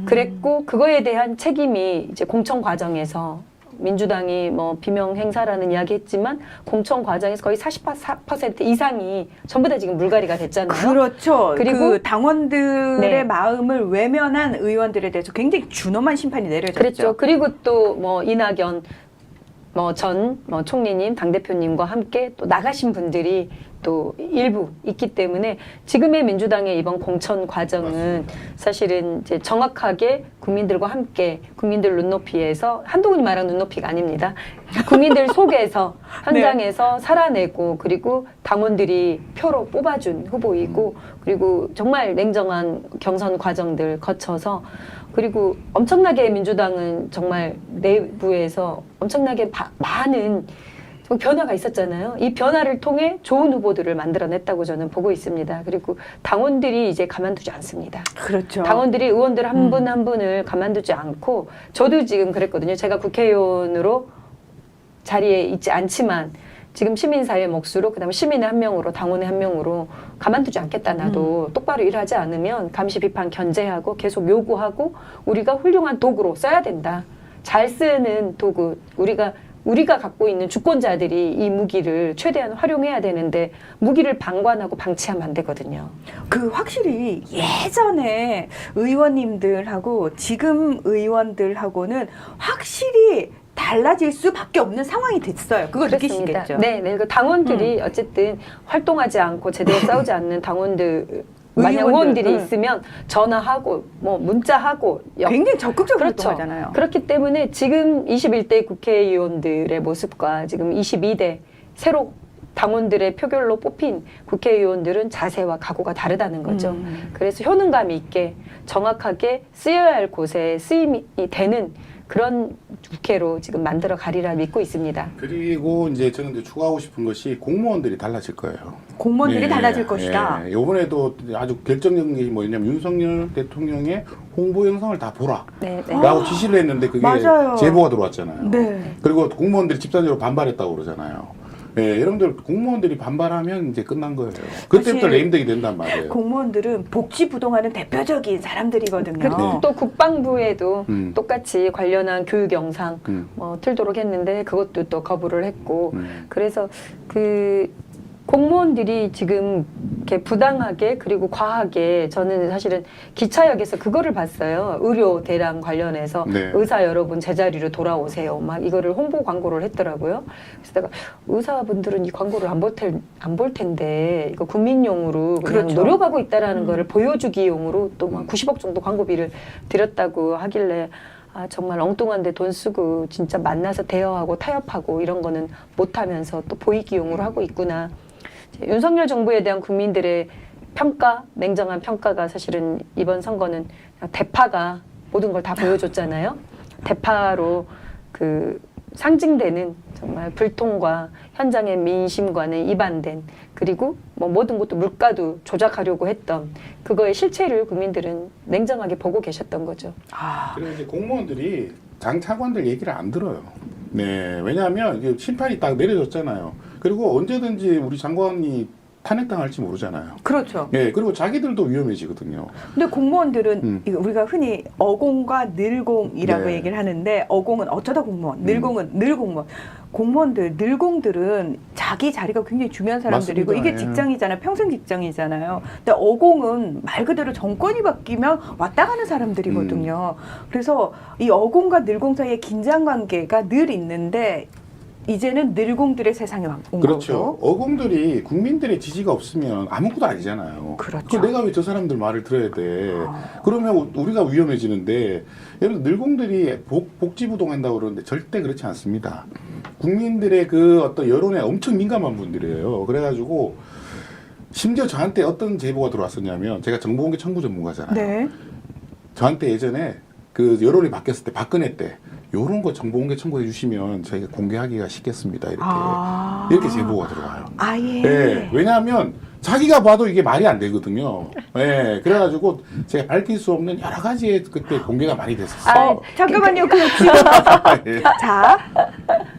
그랬고 그거에 대한 책임이 이제 공천 과정에서 민주당이 뭐 비명 행사라는 이야기 했지만 공천 과정에서 거의 44% 이상이 전부 다 지금 물갈이가 됐잖아요. 그렇죠. 그리고 그 당원들의 네. 마음을 외면한 의원들에 대해서 굉장히 준엄한 심판이 내려졌죠. 그랬죠. 그리고 또 뭐 이낙연 전 총리님, 당대표님과 함께 또 나가신 분들이 또 일부 있기 때문에 지금의 민주당의 이번 공천 과정은 사실은 이제 정확하게 국민들과 함께 국민들 눈높이에서 한동훈이 말한 눈높이가 아닙니다. 국민들 속에서 현장에서 살아내고 그리고 당원들이 표로 뽑아준 후보이고 그리고 정말 냉정한 경선 과정들 거쳐서 그리고 엄청나게 민주당은 정말 내부에서 엄청나게 많은 변화가 있었잖아요. 이 변화를 통해 좋은 후보들을 만들어냈다고 저는 보고 있습니다. 그리고 당원들이 이제 가만두지 않습니다. 그렇죠. 당원들이 의원들 한 분 한 분을 가만두지 않고 저도 지금 그랬거든요. 제가 국회의원으로 자리에 있지 않지만 지금 시민사회 몫으로 그다음에 시민의 한 명으로 당원의 한 명으로 가만두지 않겠다. 나도 똑바로 일하지 않으면 감시 비판 견제하고 계속 요구하고 우리가 훌륭한 도구로 써야 된다. 잘 쓰는 도구 우리가 갖고 있는 주권자들이 이 무기를 최대한 활용해야 되는데 무기를 방관하고 방치하면 안 되거든요. 그 확실히 예전에 의원님들하고 지금 의원들하고는 확실히 달라질 수밖에 없는 상황이 됐어요. 그걸 느끼시겠죠? 네, 그 당원들이 어쨌든 활동하지 않고 제대로 싸우지 않는 당원들 만약 의원들이 있으면 전화하고 뭐 문자하고 굉장히 적극적으로 그렇죠. 활동하잖아요. 그렇기 때문에 지금 21대 국회의원들의 모습과 지금 22대 새로 당원들의 표결로 뽑힌 국회의원들은 자세와 각오가 다르다는 거죠. 그래서 효능감 있게 정확하게 쓰여야 할 곳에 쓰임이 되는 그런 국회로 지금 만들어 가리라 믿고 있습니다. 그리고 이제 저는 이제 추가하고 싶은 것이 공무원들이 달라질 거예요. 공무원들이 네, 달라질 것이다. 이번에도 아주 결정적인 게 뭐냐면 윤석열 대통령의 홍보 영상을 다 보라. 네, 라고 지시를 했는데 그게 맞아요. 제보가 들어왔잖아요. 네. 그리고 공무원들이 집단적으로 반발했다고 그러잖아요. 예, 여러분들 공무원들이 반발하면 이제 끝난 거예요. 그때부터 사실 레임덕이 된단 말이에요. 공무원들은 복지 부동하는 대표적인 사람들이거든요. 그리고 또 국방부에도 음. 똑같이 관련한 교육 영상 음. 틀도록 했는데 그것도 또 거부를 했고 음. 그래서 그 공무원들이 지금 이렇게 부당하게 그리고 과하게 저는 사실은 기차역에서 그거를 봤어요. 의료 대란 관련해서 네. 의사 여러분 제자리로 돌아오세요. 막 이거를 홍보 광고를 했더라고요. 그래서 내가 의사분들은 이 광고를 안 볼 텐데 이거 국민용으로 그냥 그렇죠. 노력하고 있다라는 거를 보여주기용으로 또 막 90억 정도 광고비를 들였다고 하길래 아 정말 엉뚱한데 돈 쓰고 진짜 만나서 대화하고 타협하고 이런 거는 못하면서 또 보이기용으로 하고 있구나. 윤석열 정부에 대한 국민들의 평가, 냉정한 평가가 사실은 이번 선거는 대파가 모든 걸 다 보여줬잖아요. 대파로 그 상징되는 정말 불통과 현장의 민심과는 이반된 그리고 뭐 모든 것도 물가도 조작하려고 했던 그거의 실체를 국민들은 냉정하게 보고 계셨던 거죠. 그리고 이제 공무원들이 장 차관들 얘기를 안 들어요. 네, 왜냐하면 이게 심판이 딱 내려졌잖아요. 그리고 언제든지 우리 장관이 탄핵당할지 모르잖아요. 그렇죠. 네, 그리고 자기들도 위험해지거든요. 근데 공무원들은 이거 우리가 흔히 어공과 늘공이라고 네. 얘기를 하는데 어공은 어쩌다 공무원, 늘공은 늘 공무원. 공무원들, 늘공들은 자기 자리가 굉장히 중요한 사람들이고 맞습니다. 이게 직장이잖아요. 평생 직장이잖아요. 근데 어공은 말 그대로 정권이 바뀌면 왔다 가는 사람들이거든요. 그래서 이 어공과 늘공 사이의 긴장 관계가 늘 있는데 이제는 늘공들의 세상에 온 그렇죠. 거죠. 어공들이 국민들의 지지가 없으면 아무것도 아니잖아요. 그렇죠. 그럼 내가 왜 저 사람들 말을 들어야 돼? 그러면 우리가 위험해지는데 여러분 늘공들이 복지부동한다고 그러는데 절대 그렇지 않습니다. 국민들의 그 어떤 여론에 엄청 민감한 분들이에요. 그래가지고 심지어 저한테 어떤 제보가 들어왔었냐면 제가 정보공개 청구 전문가잖아요. 네. 저한테 예전에 그 여론이 바뀌었을 때 박근혜 때 요런 거 정보공개 청구해 주시면 저희가 공개하기가 쉽겠습니다. 이렇게 제보가 들어와요. 아예. 네, 왜냐하면 자기가 봐도 이게 말이 안 되거든요. 네, 그래가지고 제가 밝힐 수 없는 여러 가지의 그때 공개가 많이 됐었어요. 잠깐만요. 그 지금 예. 자,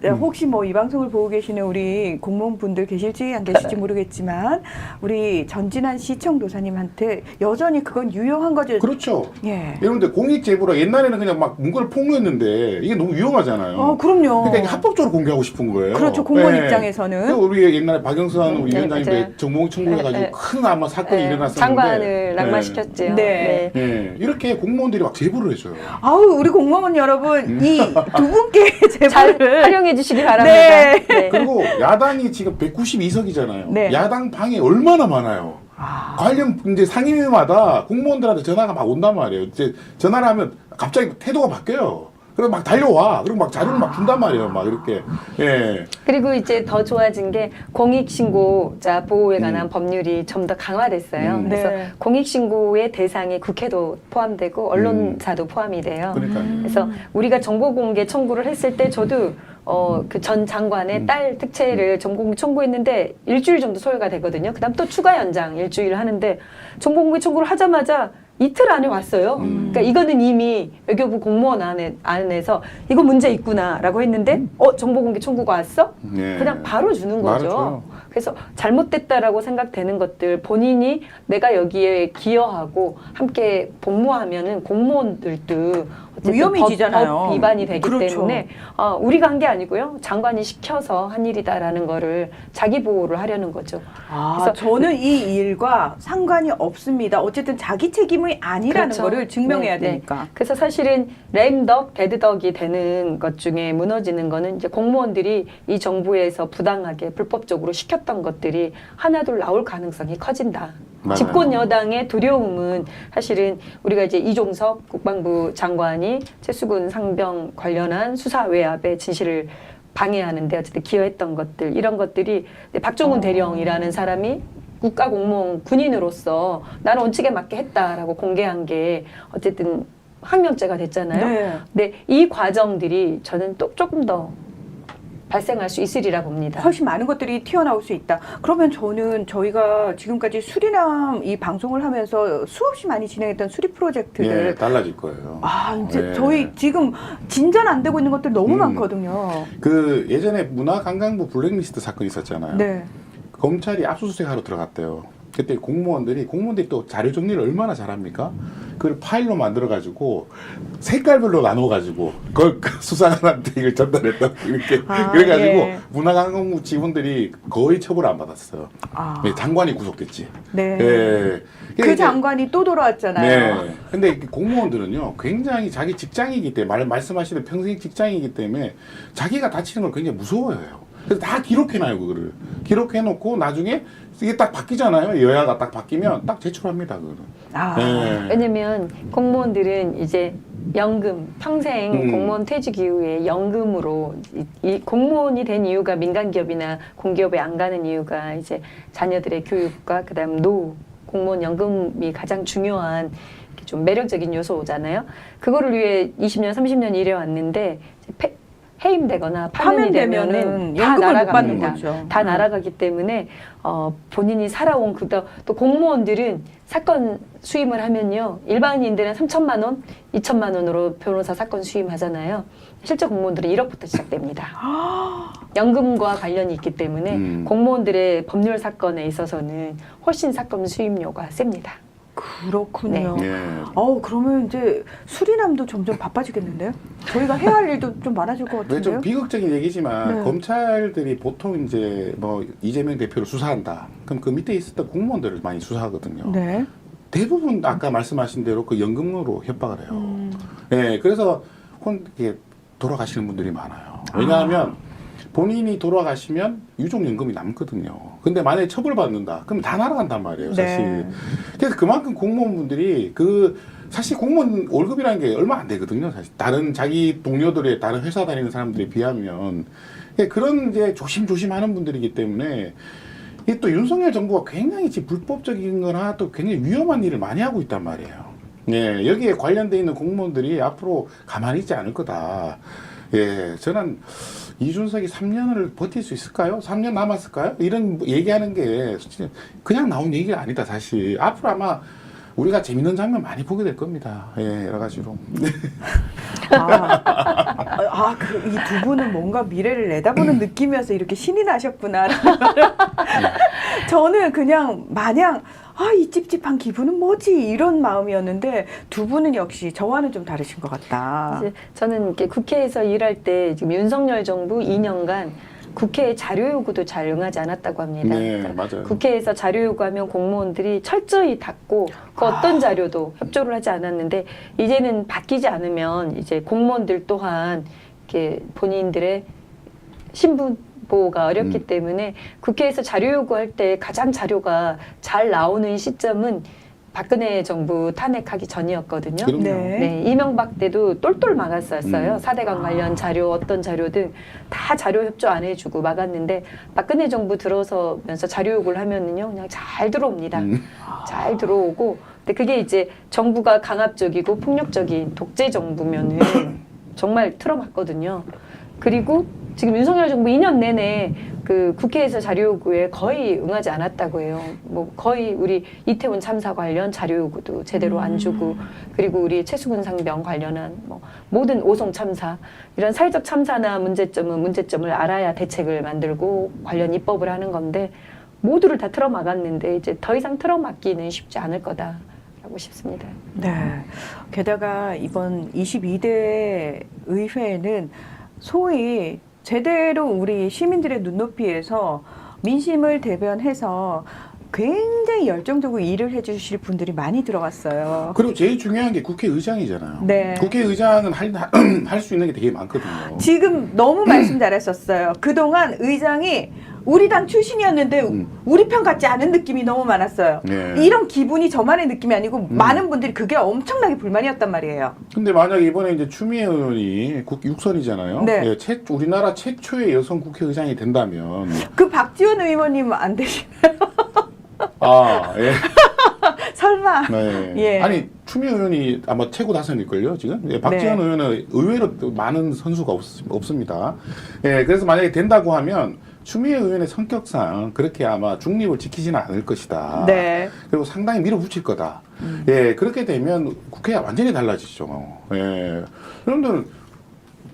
네, 혹시 뭐 이 방송을 보고 계시는 우리 공무원분들 계실지 안 계실지 모르겠지만 우리 전진한 시청도사님한테 여전히 그건 유효한 거죠. 그렇죠. 예. 여러분들 공익 제보라 옛날에는 그냥 막 문구를 폭로했는데 이게 너무 위험하잖아요. 그럼요. 그러니까 이게 합법적으로 공개하고 싶은 거예요. 그렇죠. 공무원 네. 입장에서는. 그래서 우리 옛날에 박영선 우리 네, 위원장님도 맞아요. 정보공개 청구해가지고 큰 아마 사건이 일어났었는데 장관을 낙마시켰죠. 네. 네, 이렇게 공무원들이 막 제보를 해줘요. 아우 우리 공무원 여러분 이 두 분께 잘 제보를 활용해 주시기 바랍니다. 네. 네. 그리고 야당이 지금 192석이잖아요. 네. 야당 방에 얼마나 많아요. 관련 이제 상임위마다 공무원들한테 전화가 막 온단 말이에요. 이제 전화를 하면 갑자기 태도가 바뀌어요. 그래서 막 달려와. 그리고 막 자료를 막 준단 말이에요. 막 이렇게. 예. 그리고 이제 더 좋아진 게 공익신고자 보호에 관한 법률이 좀 더 강화됐어요. 그래서 네. 공익신고의 대상에 국회도 포함되고 언론사도 포함이 돼요. 그러니까요. 그래서 우리가 정보공개 청구를 했을 때 저도 그 전 장관의 딸 특채를 전공기 청구했는데 일주일 정도 소요가 되거든요. 그다음 또 추가 연장 일주일 하는데 전공기 청구를 하자마자 이틀 안에 왔어요. 그러니까 이거는 이미 외교부 공무원 안에서 이거 문제 있구나라고 했는데 정보공개 청구가 왔어? 예. 그냥 바로 주는 말을 거죠. 줘요. 그래서 잘못됐다라고 생각되는 것들 본인이 내가 여기에 기여하고 함께 복무하면은 공무원들도 어쨌든 위험해지잖아요. 법 위반이 되기 그렇죠. 때문에 우리가 한 게 아니고요. 장관이 시켜서 한 일이다라는 거를 자기 보호를 하려는 거죠. 그래서 저는 이 일과 상관이 없습니다. 어쨌든 자기 책임이 아니라는 그렇죠. 거를 증명해야 네, 되니까. 그래서 사실은 레임덕, 데드덕이 되는 것 중에 무너지는 거는 이제 공무원들이 이 정부에서 부당하게 불법적으로 시켰던 것들이 하나둘 나올 가능성이 커진다. 맞아요. 집권 여당의 두려움은 사실은 우리가 이제 이종석 국방부 장관이 최수근 상병 관련한 수사 외압의 진실을 방해하는데 어쨌든 기여했던 것들 이런 것들이 박종훈 대령이라는 사람이 국가공무원 군인으로서 나는 원칙에 맞게 했다라고 공개한 게 어쨌든 항명죄가 됐잖아요. 네. 근데 이 과정들이 저는 또 조금 더 발생할 수 있으리라 봅니다. 훨씬 많은 것들이 튀어나올 수 있다. 그러면 저희가 지금까지 수리남 이 방송을 하면서 수없이 많이 진행했던 수리 프로젝트들 예, 달라질 거예요. 이제 예. 저희 지금 진전 안 되고 있는 것들 너무 많거든요. 그 예전에 문화관광부 블랙리스트 사건이 있었잖아요. 네. 검찰이 압수수색하러 들어갔대요. 그때 공무원들이 또 자료 정리를 얼마나 잘합니까? 그걸 파일로 만들어가지고 색깔별로 나눠가지고 그걸 수사관한테 이걸 전달했다고 이렇게 그래가지고 예. 문화관광부 직원들이 거의 처벌 안 받았어요. 네, 장관이 구속됐지. 네. 예. 그 장관이 또 돌아왔잖아요. 네. 근데 공무원들은요, 굉장히 자기 직장이기 때문에, 말씀하시는 평생 직장이기 때문에 자기가 다치는 걸 굉장히 무서워해요. 그래서 다 기록해놔요, 그거를. 기록해놓고 나중에 이게 딱 바뀌잖아요. 여야가 딱 바뀌면 딱 제출합니다, 그거를. 네. 왜냐면 공무원들은 이제 연금, 평생 공무원 퇴직 이후에 연금으로 이 공무원이 된 이유가 민간기업이나 공기업에 안 가는 이유가 이제 자녀들의 교육과 그다음 노후, 공무원 연금이 가장 중요한 좀 매력적인 요소잖아요. 그거를 위해 20년, 30년 일해왔는데 해임되거나 파면이 되면은 다 연금을 못 받는 날아갑니다. 거죠. 다 날아가기 때문에 본인이 살아온 또 공무원들은 사건 수임을 하면요. 일반인들은 3천만 원, 2천만 원으로 변호사 사건 수임하잖아요. 실제 공무원들은 1억부터 시작됩니다. 연금과 관련이 있기 때문에 공무원들의 법률 사건에 있어서는 훨씬 사건 수임료가 셉니다. 그렇군요. 네. 예. 그러면 이제 수리남도 점점 바빠지겠는데요? 저희가 해야 할 일도 좀 많아질 것 네, 좀 같은데요? 비극적인 얘기지만 네. 검찰들이 보통 이제 뭐 이재명 대표를 수사한다. 그럼 그 밑에 있었던 공무원들을 많이 수사하거든요. 네. 대부분 아까 말씀하신 대로 그 연금으로 협박을 해요. 네, 그래서 이렇게 돌아가시는 분들이 많아요. 왜냐하면 본인이 돌아가시면 유족연금이 남거든요. 근데 만약에 처벌받는다, 그럼 다 날아간단 말이에요, 사실. 네. 그래서 그만큼 공무원분들이 사실 공무원 월급이라는 게 얼마 안 되거든요, 사실. 자기 동료들의 다른 회사 다니는 사람들에 비하면. 그런 이제 조심조심 하는 분들이기 때문에 이게 또 윤석열 정부가 굉장히 불법적인 거나 또 굉장히 위험한 일을 많이 하고 있단 말이에요. 예, 여기에 관련돼 있는 공무원들이 앞으로 가만히 있지 않을 거다. 예, 저는 이준석이 3년을 버틸 수 있을까요? 3년 남았을까요? 이런 얘기하는 게 그냥 나온 얘기가 아니다, 사실. 앞으로 아마 우리가 재밌는 장면 많이 보게 될 겁니다. 예, 여러 가지로. 이 두 분은 뭔가 미래를 내다보는 느낌이어서 이렇게 신이 나셨구나. 저는 그냥 마냥 이 찝찝한 기분은 뭐지 이런 마음이었는데 두 분은 역시 저와는 좀 다르신 것 같다. 이제 저는 이렇게 국회에서 일할 때 지금 윤석열 정부 2년간 국회의 자료 요구도 잘 응하지 않았다고 합니다. 네, 그러니까 맞아요. 국회에서 자료 요구하면 공무원들이 철저히 닫고 그 어떤 자료도 협조를 하지 않았는데 이제는 바뀌지 않으면 이제 공무원들 또한 이렇게 본인들의 신분 보호가 어렵기 때문에 국회에서 자료 요구할 때 가장 자료가 잘 나오는 시점은 박근혜 정부 탄핵하기 전이었거든요. 그럼요. 네, 이명박 때도 똘똘 막았었어요. 4대강 관련 자료, 어떤 자료든 다 자료 협조 안 해주고 막았는데 박근혜 정부 들어서면서 자료 요구를 하면은요, 그냥 잘 들어옵니다. 잘 들어오고, 근데 그게 이제 정부가 강압적이고 폭력적인 독재 정부면은 정말 틀어막거든요. 그리고 지금 윤석열 정부 2년 내내 그 국회에서 자료 요구에 거의 응하지 않았다고 해요. 뭐 거의 우리 이태원 참사 관련 자료 요구도 제대로 안 주고, 그리고 우리 최수근 상병 관련한 뭐 모든 오송 참사 이런 사회적 참사나 문제점을 알아야 대책을 만들고 관련 입법을 하는 건데 모두를 다 틀어막았는데 이제 더 이상 틀어막기는 쉽지 않을 거다라고 싶습니다. 네. 게다가 이번 22대 의회는 소위 제대로 우리 시민들의 눈높이에서 민심을 대변해서 굉장히 열정적으로 일을 해주실 분들이 많이 들어갔어요. 그리고 제일 중요한 게 국회의장이잖아요. 네. 국회의장은 할 수 있는 게 되게 많거든요. 지금 너무 말씀 잘하셨어요. 그동안 의장이 우리 당 출신이었는데 우리 편 같지 않은 느낌이 너무 많았어요. 네. 이런 기분이 저만의 느낌이 아니고 많은 분들이 그게 엄청나게 불만이었단 말이에요. 근데 만약에 이번에 이제 추미애 의원이 육선이잖아요. 네. 예, 우리나라 최초의 여성 국회의장이 된다면 그 박지원 의원님 안 되시나요? 아, 예. 설마. 네. 예. 아니 추미애 의원이 아마 최고 다선일걸요 지금. 예, 박지원 네. 의원은 의외로 또 많은 선수가 없습니다. 예, 그래서 만약에 된다고 하면 추미애 의원의 성격상 그렇게 아마 중립을 지키지는 않을 것이다. 네. 그리고 상당히 밀어붙일 거다. 예, 그렇게 되면 국회가 완전히 달라지죠. 예, 여러분들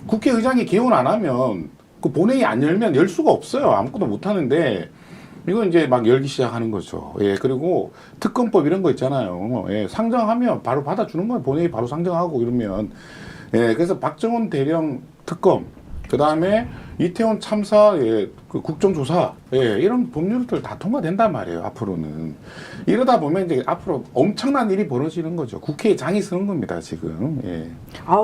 국회의장이 개원 안 하면 그 본회의 안 열면 열 수가 없어요. 아무것도 못 하는데. 이거 이제 막 열기 시작하는 거죠. 예, 그리고 특검법 이런 거 있잖아요. 예, 상정하면 바로 받아주는 거예요. 본회의 바로 상정하고 이러면. 예, 그래서 박정원 대령 특검, 그 다음에 이태원 참사, 예, 그 국정조사, 예, 이런 법률들 다 통과된단 말이에요. 앞으로는. 이러다 보면 이제 앞으로 엄청난 일이 벌어지는 거죠. 국회에 장이 서는 겁니다, 지금. 예.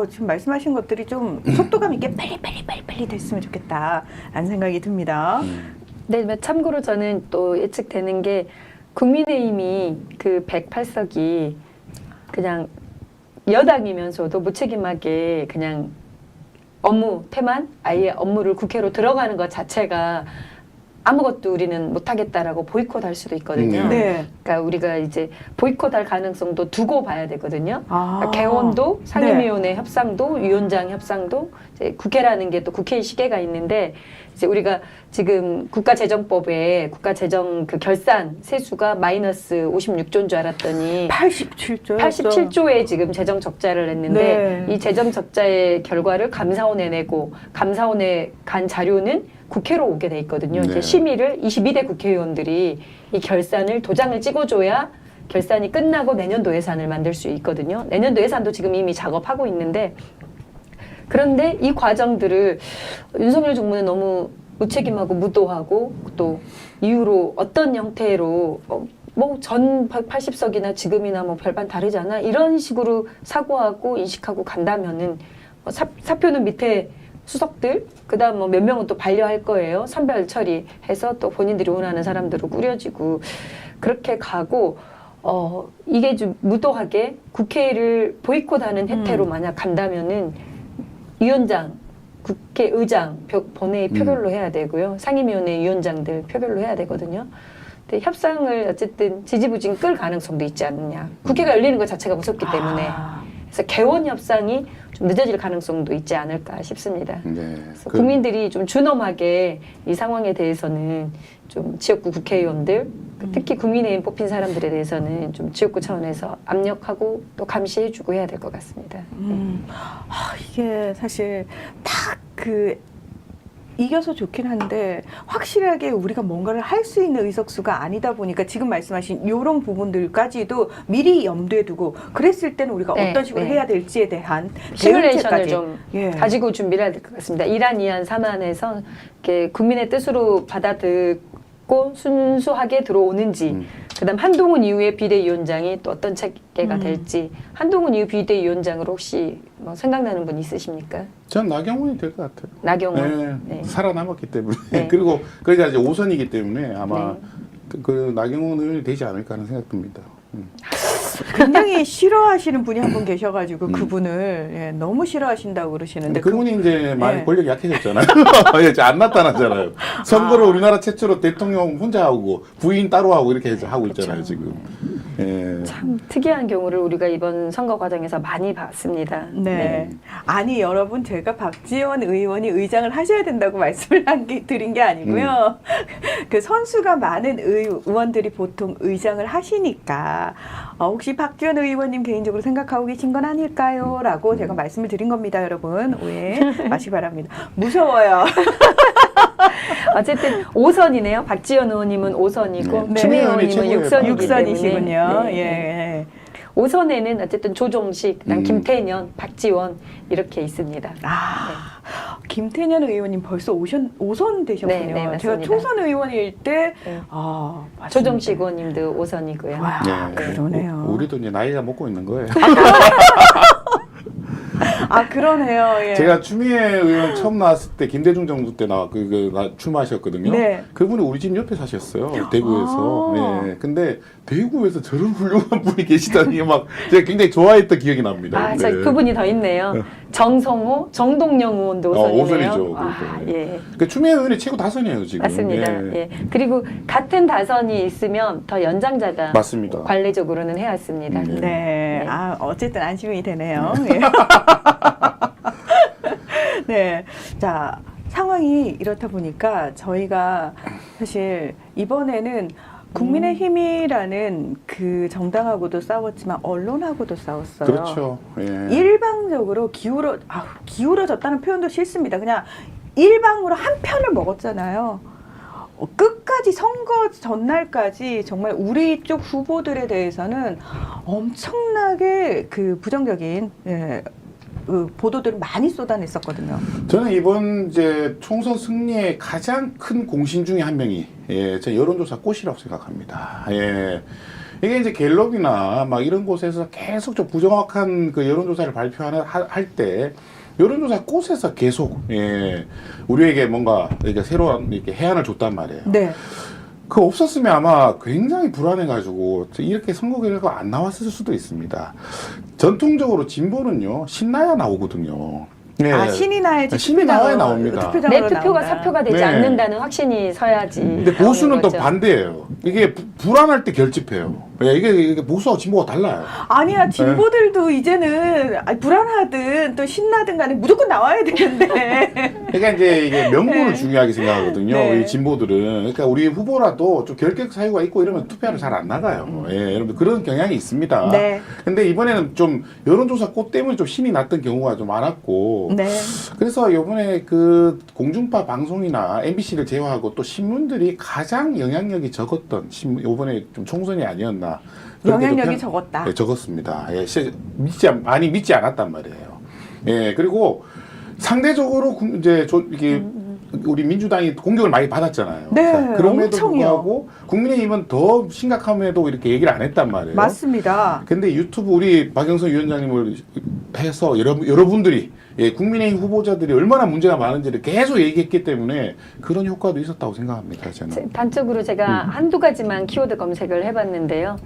지금 말씀하신 것들이 좀 속도감 있게 빨리 됐으면 좋겠다라는 생각이 듭니다. 네, 참고로 저는 또 예측되는 게 국민의힘이 그 108석이 그냥 여당이면서도 무책임하게 그냥 업무태만 아예 업무를 국회로 들어가는 것 자체가 아무것도 우리는 못하겠다라고 보이콧할 수도 있거든요. 네. 그러니까 우리가 이제 보이콧할 가능성도 두고 봐야 되거든요. 아. 그러니까 개원도 상임위원회 협상도 위원장 협상도 이제 국회라는 게 또 국회의 시계가 있는데 이제 우리가 지금 국가재정법에 국가재정 그 결산 세수가 마이너스 56조인 줄 알았더니 87조요. 87조의 지금 재정 적자를 냈는데 네. 이 재정 적자의 결과를 감사원에 내고 감사원에 간 자료는 국회로 오게 돼 있거든요. 네. 이제 심의를 22대 국회의원들이 이 결산을 도장을 찍어줘야 결산이 끝나고 내년도 예산을 만들 수 있거든요. 내년도 예산도 지금 이미 작업하고 있는데 그런데 이 과정들을 윤석열 정부는 너무 무책임하고 무도하고 또 이후로 어떤 형태로 뭐 전 180석이나 지금이나 뭐 별반 다르지 않아 이런 식으로 사고하고 인식하고 간다면은 사표는 밑에 수석들 그다음 뭐 몇 명은 또 반려할 거예요. 선별 처리해서 또 본인들이 원하는 사람들로 꾸려지고 그렇게 가고 이게 좀 무도하게 국회를 보이콧하는 형태로 만약 간다면은 위원장, 국회의장 본회의 표결로 해야 되고요. 상임위원회 위원장들 표결로 해야 되거든요. 근데 협상을 어쨌든 지지부진 끌 가능성도 있지 않느냐. 국회가 열리는 것 자체가 무섭기 때문에. 그래서 개원 협상이 좀 늦어질 가능성도 있지 않을까 싶습니다. 네. 그래서 국민들이 좀 준엄하게 이 상황에 대해서는 좀 지역구 국회의원들, 특히 국민의힘 뽑힌 사람들에 대해서는 좀 지역구 차원에서 압력하고 또 감시해주고 해야 될 것 같습니다. 이게 사실 딱 이겨서 좋긴 한데 확실하게 우리가 뭔가를 할 수 있는 의석수가 아니다 보니까 지금 말씀하신 이런 부분들까지도 미리 염두에 두고 그랬을 때는 우리가 네, 어떤 식으로 네. 해야 될지에 대한 시뮬레이션을 대응책까지. 좀 예. 가지고 준비를 해야 될 것 같습니다. 이란, 이안, 사만에서 이렇게 국민의 뜻으로 받아들고 순수하게 들어오는지 그다음 한동훈 이후에 비대위원장이 또 어떤 체계가 될지 한동훈 이후 비대위원장으로 혹시 뭐 생각나는 분 있으십니까? 전 나경원이 될 것 같아요. 나경원. 네, 네. 살아남았기 때문에 네. 그리고 거기가 이제 5선이기 때문에 아마 네. 그 나경원 의원이 되지 않을까 하는 생각 듭니다. 굉장히 싫어하시는 분이 한 분 계셔가지고 그분을 너무 싫어하신다고 근데 그러시는데 그분이 이제 많이 네. 권력이 약해졌잖아요. 예, 이제 안 나타나잖아요. 선거를 우리나라 최초로 대통령 혼자 하고 부인 따로 하고 이렇게 해서 하고 있잖아요, 지금. 예. 참 특이한 경우를 우리가 이번 선거 과정에서 많이 봤습니다. 네. 아니 여러분 제가 박지원 의원이 의장을 하셔야 된다고 말씀을 드린 게 아니고요. 그 선수가 많은 의원들이 보통 의장을 하시니까 혹시 박지원 의원님 개인적으로 생각하고 계신 건 아닐까요? 라고 제가 말씀을 드린 겁니다. 여러분 오해 마시기 바랍니다. 무서워요. 어쨌든 5선이네요. 박지원 의원님은 5선이고 네. 추미애 네. 의원님은 최고예요. 6선이기 때문에 6선이시군요. 네. 예. 5선에는 어쨌든 조종식, 그다음 음. 김태년, 박지원 이렇게 있습니다. 김태년 의원님 벌써 5선 되셨군요. 네, 네, 맞습니다. 제가 초선 의원일 때 네. 맞습니다. 조정식 의원님도 5선이고요. 와, 예. 그러네요. 우리도 이제 나이가 먹고 있는 거예요. 그러네요. 예. 제가 추미애 의원 처음 나왔을 때 김대중 정부 때 출마하셨거든요. 네. 그분이 우리 집 옆에 사셨어요. 대구에서. 예. 근데 대구에서 저런 훌륭한 분이 계시다니 막 제가 굉장히 좋아했던 기억이 납니다. 저 그분이 더 있네요. 정성호, 정동영 의원도 5선이네요. 5선이죠. 예. 그 추미애 의원이 최고 다선이에요 지금. 맞습니다. 예. 그리고 같은 다선이 있으면 더 연장자가 맞습니다. 관례적으로는 해왔습니다. 네. 네. 어쨌든 안심이 되네요. 예. 네. 자, 상황이 이렇다 보니까 저희가 사실 이번에는 국민의힘이라는 그 정당하고도 싸웠지만 언론하고도 싸웠어요. 그렇죠. 예. 일방적으로 기울어졌다는 표현도 싫습니다. 그냥 일방으로 한 편을 먹었잖아요. 끝까지 선거 전날까지 정말 우리 쪽 후보들에 대해서는 엄청나게 그 부정적인 그 보도들을 많이 쏟아냈었거든요. 저는 이번 이제 총선 승리의 가장 큰 공신 중에 한 명이 제 여론조사 꽃이라고 생각합니다. 이게 이제 갤럽이나 막 이런 곳에서 계속 좀 부정확한 그 여론조사를 발표할 때 여론조사 꽃에서 계속 우리에게 뭔가 이렇게 새로운 이렇게 해안을 줬단 말이에요. 네. 그 없었으면 아마 굉장히 불안해가지고 이렇게 선거 결과가 안 나왔을 수도 있습니다. 전통적으로 진보는요 신나야 나오거든요. 신이 나야지 신이 나와야 나옵니다. 내 투표가 사표가 되지 네. 않는다는 확신이 서야지. 근데 보수는 또 나오는 거죠. 반대예요. 이게 불안할 때 결집해요. 이게 보수하고 진보가 달라요. 아니야 진보들도 이제는 불안하든 또 신나든 간에 무조건 나와야 되는데 그러니까 이제 이게 명분을 중요하게 생각하거든요. 네. 우리 진보들은. 그러니까 우리 후보라도 좀 결격 사유가 있고 이러면 투표를 잘 안 나가요. 여러분들 그런 경향이 있습니다. 네. 근데 이번에는 좀 여론조사 꽃 때문에 좀 신이 났던 경우가 좀 많았고. 네. 그래서 이번에 그 공중파 방송이나 MBC를 제외하고 또 신문들이 가장 영향력이 적었던 이번에 좀 총선이 아니었나. 영향력이 적었다. 네, 적었습니다. 많이 믿지 않았단 말이에요. 그리고 상대적으로 이제 이게 우리 민주당이 공격을 많이 받았잖아요. 네, 그럼에도 엄청요. 불구하고 국민의힘은 더 심각함에도 이렇게 얘기를 안 했단 말이에요. 맞습니다. 근데 유튜브 우리 박영선 위원장님을 해서 여러분들이 국민의힘 후보자들이 얼마나 문제가 많은지를 계속 얘기했기 때문에 그런 효과도 있었다고 생각합니다. 저는. 단적으로 제가 한두 가지만 키워드 검색을 해봤는데요.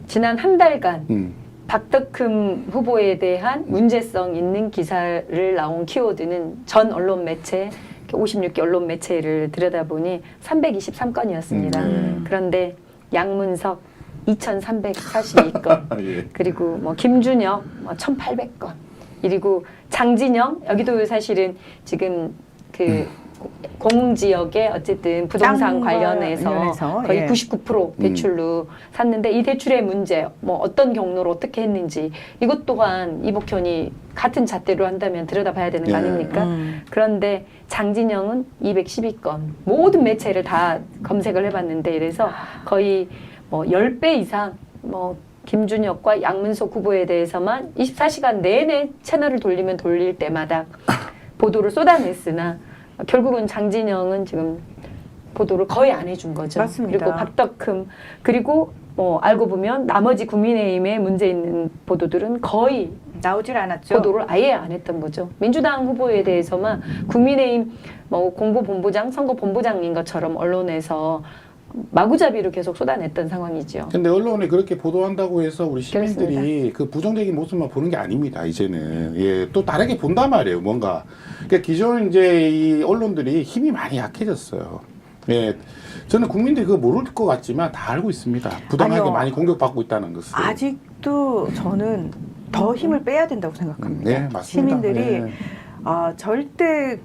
지난 한 달간 박덕흠 후보에 대한 문제성 있는 기사를 나온 키워드는 전 언론 매체 56개 언론 매체를 들여다보니 323건이었습니다. 그런데 양문석 2,342건 그리고 김준혁 1,800건 그리고 장진영 여기도 사실은 지금 공지역에 어쨌든 부동산 관련해서 거의 99% 대출로 샀는데 이 대출의 문제 어떤 경로로 어떻게 했는지 이것 또한 이복현이 같은 잣대로 한다면 들여다봐야 되는 거 아닙니까? 그런데 장진영은 212건 모든 매체를 다 검색을 해봤는데 이래서 거의 10배 이상 김준혁과 양문석 후보에 대해서만 24시간 내내 채널을 돌리면 돌릴 때마다 보도를 쏟아냈으나 결국은 장진영은 지금 보도를 거의 안 해준 거죠. 맞습니다. 그리고 박덕흠 그리고 알고 보면 나머지 국민의힘에 문제 있는 보도들은 거의 나오질 않았죠. 보도를 아예 안 했던 거죠. 민주당 후보에 대해서만 국민의힘 공보본부장, 선거본부장인 것처럼 언론에서 마구잡이로 계속 쏟아냈던 상황이죠. 근데 언론이 그렇게 보도한다고 해서 우리 시민들이 그 부정적인 모습만 보는 게 아닙니다. 이제는 또 다르게 본단 말이에요. 뭔가 그러니까 기존 이제 이 언론들이 힘이 많이 약해졌어요. 예, 저는 국민들이 그거 모를 것 같지만 다 알고 있습니다. 부당하게 아니요. 많이 공격받고 있다는 것을. 아직도 저는 더 힘을 빼야 된다고 생각합니다. 네, 맞습니다. 시민들이 예. 절대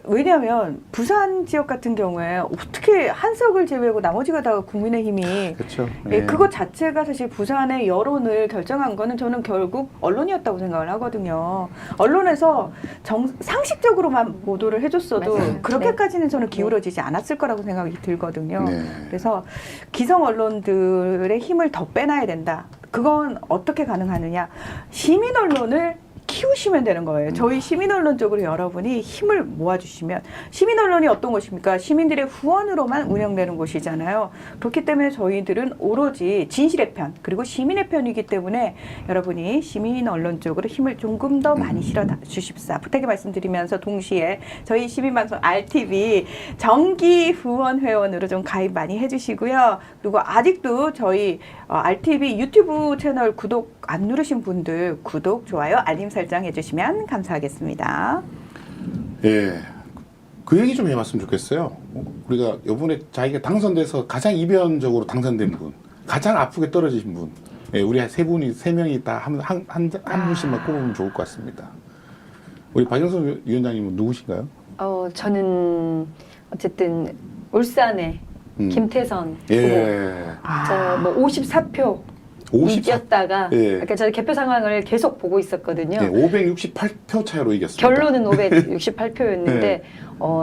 왜냐하면 부산 지역 같은 경우에 어떻게 한석을 제외하고 나머지가 다 국민의힘이 그렇죠. 예, 그것 자체가 사실 부산의 여론을 결정한 거는 저는 결국 언론이었다고 생각을 하거든요. 언론에서 상식적으로만 보도를 해줬어도 맞아요. 그렇게까지는 저는 기울어지지 않았을 거라고 생각이 들거든요. 네. 그래서 기성 언론들의 힘을 더 빼놔야 된다. 그건 어떻게 가능하느냐? 시민 언론을 키우시면 되는 거예요. 저희 시민 언론 쪽으로 여러분이 힘을 모아주시면 시민 언론이 어떤 것입니까? 시민들의 후원으로만 운영되는 곳이잖아요. 그렇기 때문에 저희들은 오로지 진실의 편 그리고 시민의 편이기 때문에 여러분이 시민 언론 쪽으로 힘을 조금 더 많이 실어 주십사 부탁의 말씀드리면서 동시에 저희 시민방송 RTV 정기 후원 회원으로 좀 가입 많이 해주시고요. 그리고 아직도 저희 RTV 유튜브 채널 구독 안 누르신 분들 구독, 좋아요, 알림 설정 해주시면 감사하겠습니다. 예. 그 얘기 좀 해봤으면 좋겠어요. 우리가 이번에 자기가 당선돼서 가장 이변적으로 당선된 분, 가장 아프게 떨어지신 분, 예, 우리 세 명이 다 한 분씩만 꼽으면 좋을 것 같습니다. 우리 박영선 위원장님은 누구신가요? 저는 어쨌든 울산의 김태선 후보. 예. 뭐 54표 54. 이겼다가 예. 그러니까 저는 개표 상황을 계속 보고 있었거든요. 네, 568표 차이로 이겼습니다. 결론은 568표였는데 네.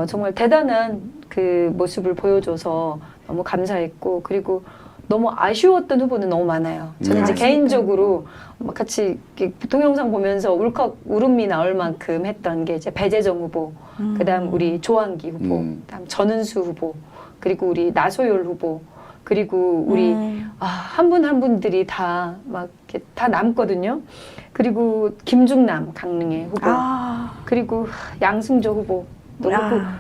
정말 대단한 그 모습을 보여줘서 너무 감사했고 그리고 너무 아쉬웠던 후보는 너무 많아요. 저는 이제 네. 개인적으로 막 같이 이렇게 동영상 보면서 울컥 울음이 나올 만큼 했던 게 이제 배재정 후보, 그다음 우리 조한기 후보, 그다음 전은수 후보, 그리고 우리 나소열 후보, 그리고 우리 한 분 한 분들이 다 막 이렇게 다 남거든요. 그리고 김중남 강릉의 후보, 그리고 양승조 후보.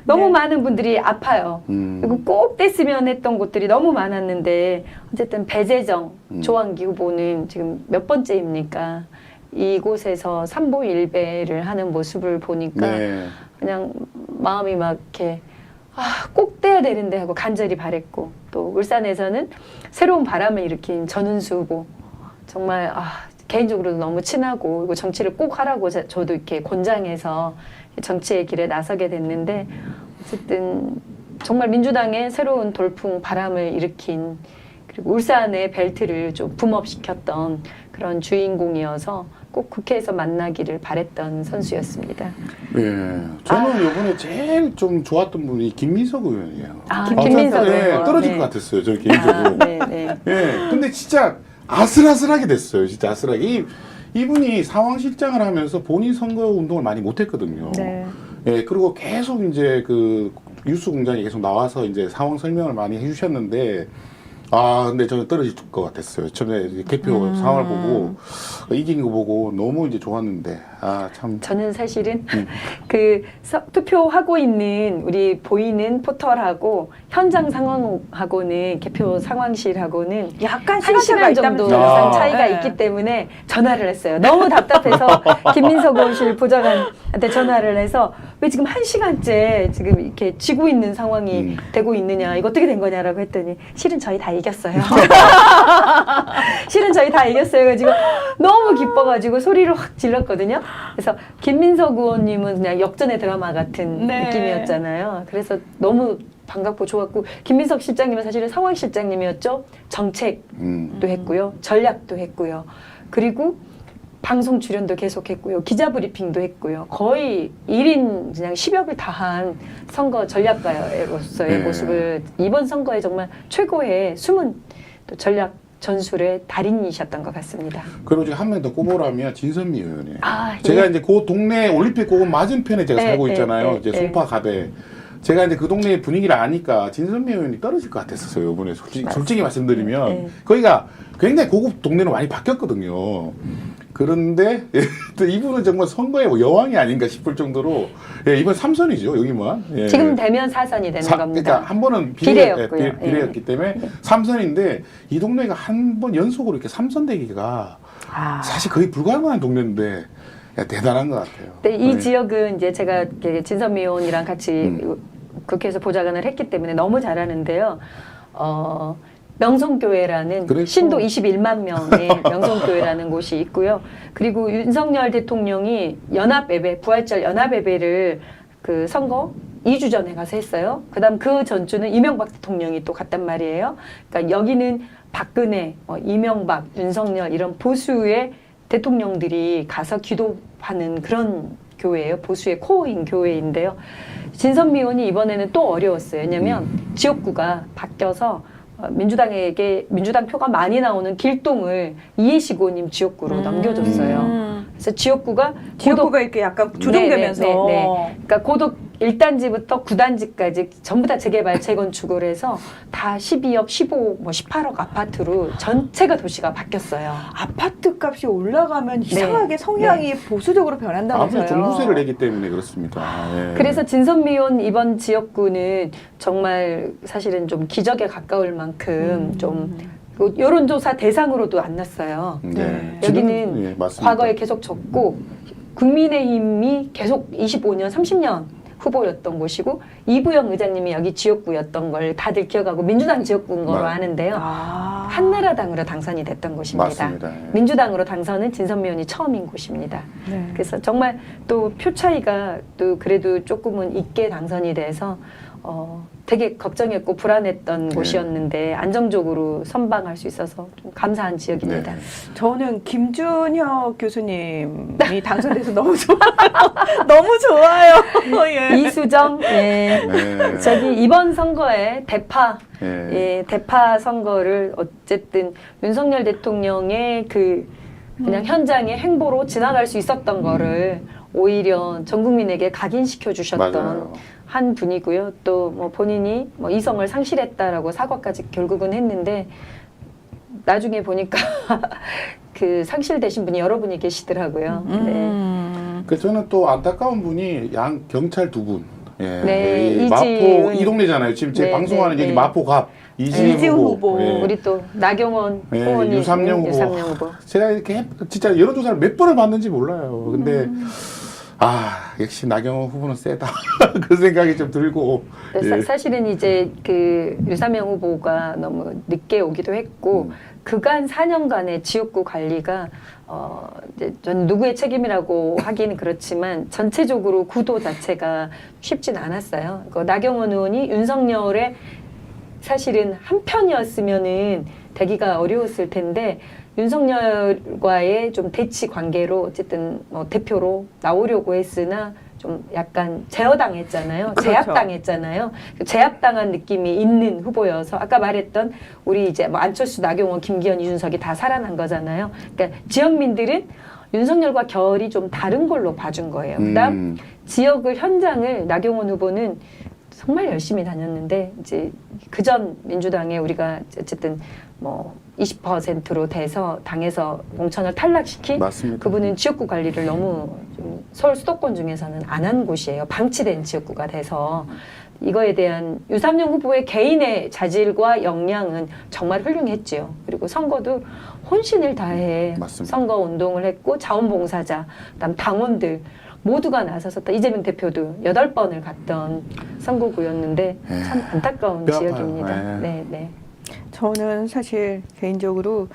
너무 네. 많은 분들이 아파요. 그리고 꼭 됐으면 했던 곳들이 너무 많았는데 어쨌든 배재정, 조한기 후보는 지금 몇 번째입니까? 이곳에서 삼보일배를 하는 모습을 보니까 네. 그냥 마음이 막 이렇게 꼭 떼야 되는데 하고 간절히 바랬고 또 울산에서는 새로운 바람을 일으킨 전은수 후보 정말 개인적으로도 너무 친하고 그리고 정치를 꼭 하라고 저도 이렇게 권장해서 정치의 길에 나서게 됐는데 어쨌든 정말 민주당의 새로운 돌풍 바람을 일으킨 그리고 울산의 벨트를 좀 붐업시켰던 그런 주인공이어서 꼭 국회에서 만나기를 바랬던 선수였습니다. 예. 저는 이번에 제일 좀 좋았던 분이 김민석 의원이에요. 김민석 예, 의원. 떨어질 네. 것 같았어요. 저 개인적으로. 네. 예. 근데 진짜 아슬아슬하게 됐어요. 진짜 아슬하게. 이분이 상황실장을 하면서 본인 선거 운동을 많이 못했거든요. 네. 예. 그리고 계속 이제 그 뉴스 공장에 계속 나와서 이제 상황 설명을 많이 해주셨는데 근데 저는 떨어질 것 같았어요. 처음에 개표 상황을 보고 이긴 거 보고 너무 이제 좋았는데 참. 저는 사실은 그 투표하고 있는 우리 보이는 포털하고 현장 상황하고는 개표 상황실하고는 약간 한 시간 정도 이상 차이가 네. 있기 때문에 전화를 했어요. 너무 답답해서 김민석 의원실 보좌관한테 전화를 해서 왜 지금 1시간째 지금 이렇게 지고 있는 상황이 되고 있느냐, 이거 어떻게 된 거냐라고 했더니 실은 저희 다 이겼어요. 실은 저희 다 이겼어요. 그래가지고 너무 기뻐가지고 소리를 확 질렀거든요. 그래서 김민석 의원님은 그냥 역전의 드라마 같은 네. 느낌이었잖아요. 그래서 너무 반갑고 좋았고 김민석 실장님은 사실은 상황 실장님이었죠. 정책도 했고요. 전략도 했고요. 그리고 방송 출연도 계속했고요. 기자 브리핑도 했고요. 거의 1인 그냥 10역을 다한 선거 전략가로서의 네. 모습을 이번 선거에 정말 최고의 숨은 또 전략 전술의 달인이셨던 것 같습니다. 그리고 지금 한 명 더 꼽으라면 진선미 의원이에요. 예. 제가 이제 그 동네 올림픽 공원 맞은편에 제가 살고 있잖아요. 이제 송파 가배. 제가 이제 그 동네 분위기를 아니까 진선미 의원이 떨어질 것 같았어요. 이번에 솔직히 말씀드리면 거기가 굉장히 고급 동네로 많이 바뀌었거든요. 그런데 또 이분은 정말 선거의 여왕이 아닌가 싶을 정도로 이번 3선이죠 여기만. 지금 되면 4선이 되는 겁니다. 그러니까 한 번은 비례였고요. 비례였기 때문에 3선인데 이 동네가 한 번 연속으로 이렇게 3선 되기가 사실 거의 불가능한 동네인데 대단한 것 같아요. 이 지역은 이제 제가 진선미 의원이랑 같이 국회에서 보좌관을 했기 때문에 너무 잘하는데요. 명성교회라는 그랬죠. 신도 21만 명의 명성교회라는 곳이 있고요. 그리고 윤석열 대통령이 연합예배, 부활절 연합예배를 그 선거 2주 전에 가서 했어요. 그다음 그 전주는 이명박 대통령이 또 갔단 말이에요. 그러니까 여기는 박근혜, 이명박, 윤석열 이런 보수의 대통령들이 가서 기도하는 그런 교회예요. 보수의 코어인 교회인데요. 진선미 의원이 이번에는 또 어려웠어요. 왜냐하면 지역구가 바뀌어서 민주당 표가 많이 나오는 길동을 이해식 의원님 지역구로 넘겨줬어요. 그래서 지역구가 이렇게 약간 조정되면서. 그러니까 고덕 1단지부터 9단지까지 전부 다 재개발, 재건축을 해서 다 12억, 15억, 18억 아파트로 전체가 도시가 바뀌었어요. 아파트 값이 올라가면 이상하게 성향이 보수적으로 변한다면서요. 아무래도 종부세를 내기 때문에 그렇습니다. 예. 그래서 진선미 의원 이번 지역구는 정말 사실은 좀 기적에 가까울 만큼 좀 여론조사 대상으로도 안 났어요. 네. 여기는 예, 맞습니다. 과거에 계속 졌고 국민의힘이 계속 25년, 30년 후보였던 곳이고 이부영 의장님이 여기 지역구였던 걸 다들 기억하고 민주당 지역구인 거로 아는데요. 한나라당으로 당선이 됐던 곳입니다. 맞습니다. 예. 민주당으로 당선은 진선미 의원이 처음인 곳입니다. 네. 그래서 정말 또 표 차이가 또 그래도 조금은 있게 당선이 돼서 되게 걱정했고 불안했던 곳이었는데 안정적으로 선방할 수 있어서 좀 감사한 지역입니다. 네. 저는 김준혁 교수님이 당선돼서 너무 좋아요. 너무 좋아요. 예. 이수정, 예. 네. 저기 이번 선거에 대파, 예. 예, 대파 선거를 어쨌든 윤석열 대통령의 그 그냥 현장의 행보로 지나갈 수 있었던 거를 오히려 전 국민에게 각인시켜 주셨던 맞아요. 한 분이고요. 또 뭐 본인이 뭐 이성을 상실했다라고 사과까지 결국은 했는데 나중에 보니까 그 상실되신 분이 여러분이 계시더라고요. 네. 그래서 저는 또 안타까운 분이 양 경찰 두 분. 예. 네, 이 이지은. 마포 이 동네잖아요. 지금 제 네, 방송하는 네, 여기 네. 마포갑 이지은 후보. 예. 우리 또 나경원 예, 후보님, 유삼영 후보. 제가 이렇게 진짜 여론조사를 몇 번을 봤는지 몰라요. 근데 역시 나경원 후보는 세다. 그 생각이 좀 들고. 예. 사실은 이제 그 유삼영 후보가 너무 늦게 오기도 했고 그간 4년간의 지역구 관리가 이제 전 누구의 책임이라고 하기는 그렇지만 전체적으로 구도 자체가 쉽진 않았어요. 그 나경원 의원이 윤석열의 사실은 한 편이었으면은 되기가 어려웠을 텐데 윤석열과의 좀 대치 관계로 어쨌든 뭐 대표로 나오려고 했으나 좀 약간 제어당했잖아요. 그렇죠. 제압당했잖아요. 제압당한 느낌이 있는 후보여서 아까 말했던 우리 이제 뭐 안철수, 나경원, 김기현, 이준석이 다 살아난 거잖아요. 그러니까 지역민들은 윤석열과 결이 좀 다른 걸로 봐준 거예요. 그다음 지역을 현장을 나경원 후보는 정말 열심히 다녔는데 이제 그전 민주당에 우리가 어쨌든 뭐 20%로 돼서 당에서 공천을 탈락시킨 맞습니다. 그분은 지역구 관리를 너무 좀 서울 수도권 중에서는 안 한 곳이에요. 방치된 지역구가 돼서 이거에 대한 유삼영 후보의 개인의 자질과 역량은 정말 훌륭했지요. 그리고 선거도 혼신을 다해 맞습니다. 선거 운동을 했고 자원봉사자, 그다음 당원들 모두가 나서서 이재명 대표도 8번을 갔던 선거구였는데 참 안타까운 뼈 아파요. 지역입니다. 예. 네, 네. 저는 사실 개인적으로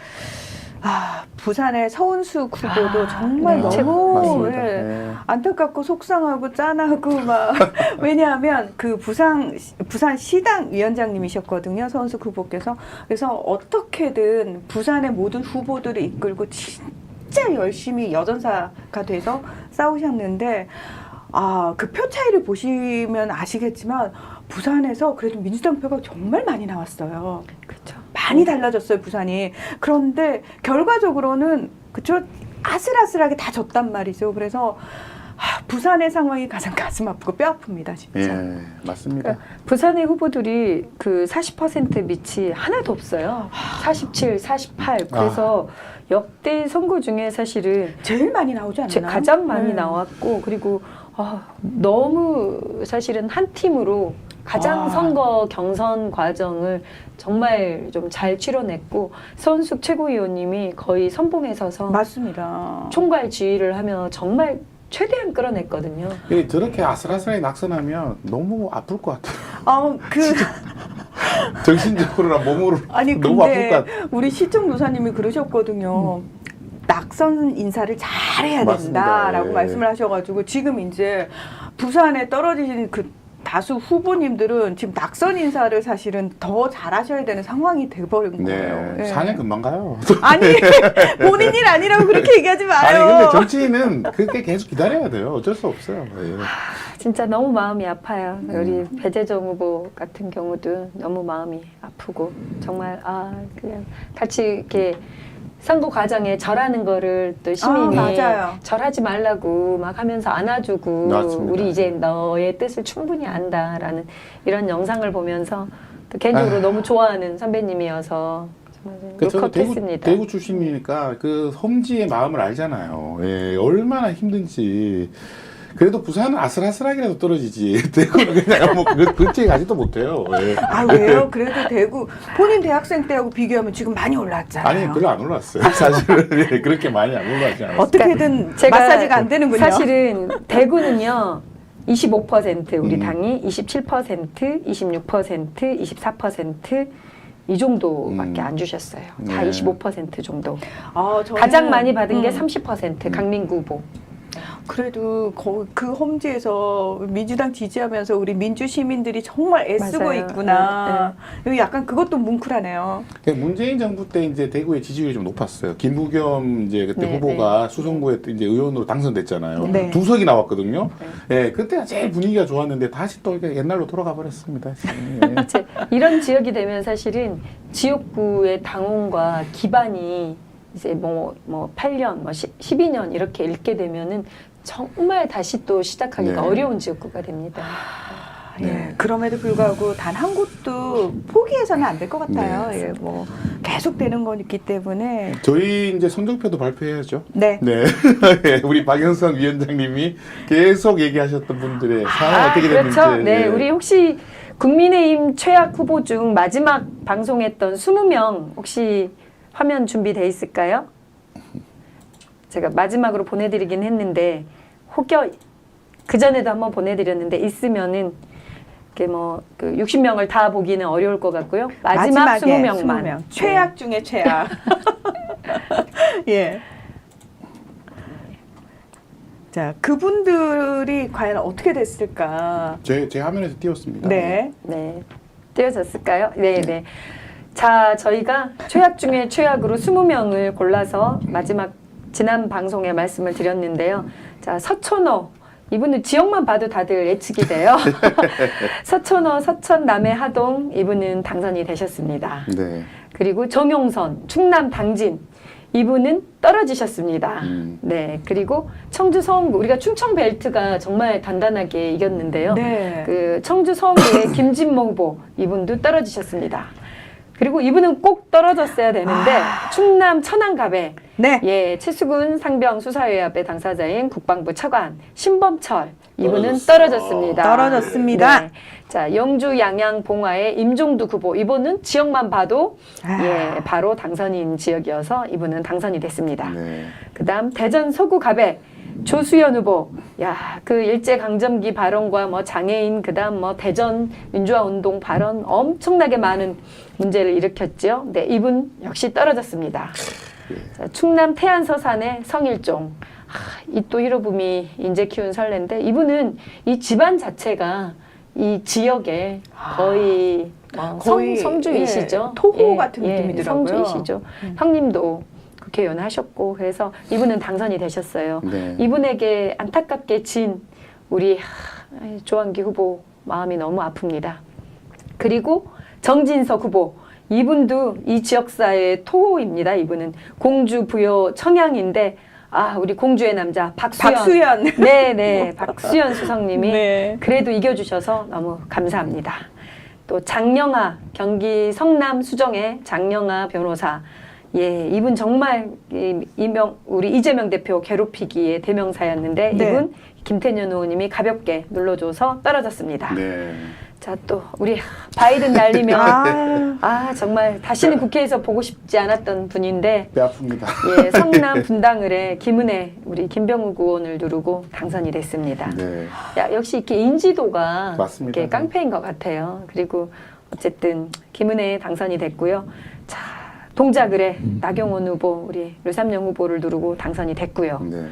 부산의 서은숙 후보도 정말 네, 너무 맞습니다. 예, 예. 안타깝고 속상하고 짠하고 막 왜냐하면 그 부산 시당 위원장님이셨거든요. 서은숙 후보께서. 그래서 어떻게든 부산의 모든 후보들을 이끌고 진짜 열심히 여전사가 돼서 싸우셨는데 그 표 차이를 보시면 아시겠지만 부산에서 그래도 민주당 표가 정말 많이 나왔어요. 그렇죠. 많이 달라졌어요, 부산이. 그런데 결과적으로는 그쵸? 아슬아슬하게 다 졌단 말이죠. 그래서 부산의 상황이 가장 가슴 아프고 뼈 아픕니다, 진짜. 예, 맞습니다. 그러니까 부산의 후보들이 그 40% 밑이 하나도 없어요. 47, 48. 그래서 역대 선거 중에 사실은 제일 많이 나오지 않나요? 가장 많이 나왔고 그리고 너무 사실은 한 팀으로 가장 선거 경선 과정을 정말 좀 잘 치러냈고 서은숙 최고위원님이 거의 선봉에 서서 맞습니다. 총괄 지휘를 하며 정말 최대한 끌어냈거든요. 저렇게 아슬아슬하게 낙선하면 너무 아플 것 같아요. 정신적으로나 몸으로 아니 너무 아플 근데 것 같아요. 우리 시청 노사님이 그러셨거든요. 낙선 인사를 잘해야 맞습니다. 된다라고 예. 말씀을 하셔가지고 지금 이제 부산에 떨어지신 그 다수 후보님들은 지금 낙선 인사를 사실은 더 잘하셔야 되는 상황이 돼버린 거예요. 네, 예. 4년 금방 가요. 아니 본인 일 아니라고 그렇게 얘기하지 마요. 아니 근데 정치인은 그렇게 계속 기다려야 돼요. 어쩔 수 없어요. 예. 진짜 너무 마음이 아파요. 우리 배재정 후보 같은 경우도 너무 마음이 아프고 정말 그냥 같이 이렇게 선거 과정에 절하는 거를 또 시민이 맞아요. 절하지 말라고 막 하면서 안아주고 맞습니다. 우리 이제 너의 뜻을 충분히 안다라는 이런 영상을 보면서 또 개인적으로 너무 좋아하는 선배님이어서 정말 저도 울컥했습니다. 대구 출신이니까 그 험지의 마음을 알잖아요. 예, 얼마나 힘든지. 그래도 부산은 아슬아슬하게라도 떨어지지. 대구는 그냥 뭐 근처에 가지도 못해요. 예. 왜요? 그래도 대구 본인 대학생 때하고 비교하면 지금 많이 올랐잖아요. 아니 별로 안 올랐어요. 사실은 예, 그렇게 많이 안 올라지 않았어요. 어떻게든 제가 마사지가 안 되는군요. 사실은 대구는요. 25% 우리 음. 당이 27%, 26%, 24%, 이 정도밖에 안 주셨어요. 다 네. 25% 정도. 저는, 가장 많이 받은 게 30% 강민구 후보. 그래도 그 험지에서 민주당 지지하면서 우리 민주 시민들이 정말 애쓰고 맞아요. 있구나. 여기 약간 그것도 뭉클하네요. 문재인 정부 때 이제 대구의 지지율이 좀 높았어요. 김부겸 이제 그때 네, 후보가 수성구에 이제 의원으로 당선됐잖아요. 네. 2석이 나왔거든요. 예, 그때가 제일 분위기가 좋았는데 다시 또 이렇게 옛날로 돌아가 버렸습니다. 예. 이제 이런 지역이 되면 사실은 지역구의 당원과 기반이 이제 뭐 8년, 12년 이렇게 잃게 되면은 정말 다시 또 시작하기가 네. 어려운 지역구가 됩니다. 예, 그럼에도 불구하고 단 한 곳도 포기해서는 안 될 것 같아요. 네. 예, 뭐 계속 되는 거기 때문에. 저희 이제 성적표도 발표해야죠. 네. 네. 예, 우리 박영선 위원장님이 계속 얘기하셨던 분들의 상황 어떻게 됐는지. 그렇죠. 네, 예. 우리 혹시 국민의힘 최악 후보 중 마지막 방송했던 20명 혹시 화면 준비돼 있을까요? 제가 마지막으로 보내드리긴 했는데 혹여 그 전에도 한번 보내드렸는데 있으면은 이렇게 그 60명을 다 보기는 어려울 것 같고요. 마지막 마지막에 20명만. 20명. 최악 중에 최악. 예. 자, 그분들이 과연 어떻게 됐을까? 제 화면에서 띄웠습니다. 네. 네. 띄워졌을까요? 네, 네. 자, 저희가 최악 중에 최악으로 20명을 골라서 마지막 지난 방송에 말씀을 드렸는데요. 자, 서촌호. 이분은 지역만 봐도 다들 예측이 돼요. 서촌호, 서천, 남해, 하동. 이분은 당선이 되셨습니다. 네. 그리고 정용선, 충남 당진. 이분은 떨어지셨습니다. 네. 그리고 청주 서원구. 우리가 충청 벨트가 정말 단단하게 이겼는데요. 네. 그 청주 서원구의 김진모 후보. 이분도 떨어지셨습니다. 그리고 이분은 꼭 떨어졌어야 되는데 충남 천안갑에 네. 예, 최수근 상병 수사위압의 당사자인 국방부 차관 신범철 이분은 떨어졌습니다. 떨어졌습니다. 네. 자, 영주 양양 봉화의 임종두 후보 이분은 지역만 봐도 예, 바로 당선인 지역이어서 이분은 당선이 됐습니다. 네. 그다음 대전 서구갑에 조수연 후보, 야, 그 일제강점기 발언과 장애인, 그다음 대전 민주화 운동 발언 엄청나게 많은 문제를 일으켰죠. 네, 이분 역시 떨어졌습니다. 자, 충남 태안 서산의 성일종, 이 또 히로부미 인재 키운 설레인데 이분은 이 집안 자체가 이 지역에 거의 거의, 성주이시죠. 토호 같은 느낌이더라고요. 성주이시죠. 형님도 국회의원 하셨고 그래서 이분은 당선이 되셨어요. 네. 이분에게 안타깝게 진 우리 조한기 후보 마음이 너무 아픕니다. 그리고 정진석 후보 이분도 이 지역사회의 토호입니다. 이분은 공주 부여 청양인데 우리 공주의 남자 박수연. 네네 박수연 수석님이 네. 그래도 이겨주셔서 너무 감사합니다. 또 장영아 경기 성남 수정의 장영아 변호사 예, 이분 정말 우리 이재명 대표 괴롭히기의 대명사였는데 네. 이분 김태년 의원님이 가볍게 눌러줘서 떨어졌습니다. 네. 자, 또 우리 바이든 날리면 아, 정말 다시는 국회에서 보고 싶지 않았던 분인데 배 아픕니다. 예, 성남 분당을에 김은혜 우리 김병욱 의원을 누르고 당선이 됐습니다. 네. 야, 역시 이렇게 인지도가 맞습니다. 이렇게 깡패인 것 같아요. 그리고 어쨌든 김은혜 당선이 됐고요. 자, 동작을에 나경원 후보 우리 류삼영 후보를 누르고 당선이 됐고요. 네.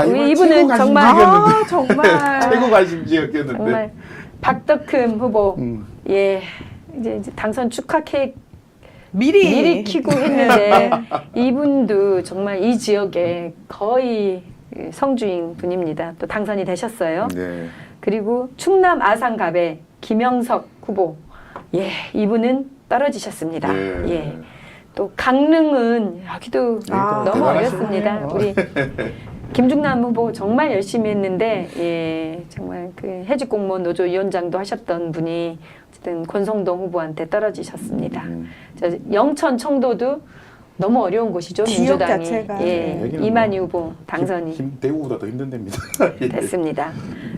우리 이번에 이분은 최고 정말 아, 정말. 최고 관심지였겠는데. 정말 박덕흠 후보 음. 예 이제 당선 축하 케이크 미리 미리 키고 했는데 이분도 정말 이 지역에 거의 성주인 분입니다. 또 당선이 되셨어요. 네. 그리고 충남 아산갑의 김영석 후보 예 이분은 떨어지셨습니다. 네. 예. 또 강릉은 여기도 아, 너무 대단하시네요. 어렵습니다. 우리 김중남 후보 정말 열심히 했는데 예 정말 그 해직 공무원 노조 위원장도 하셨던 분이 어쨌든 권성동 후보한테 떨어지셨습니다. 저 영천 청도도 너무 어려운 곳이죠. 지역 민주당이 자체가. 예 네, 여기는 이만희 후보 당선이 대구보다 더 힘든 데입니다. 됐습니다.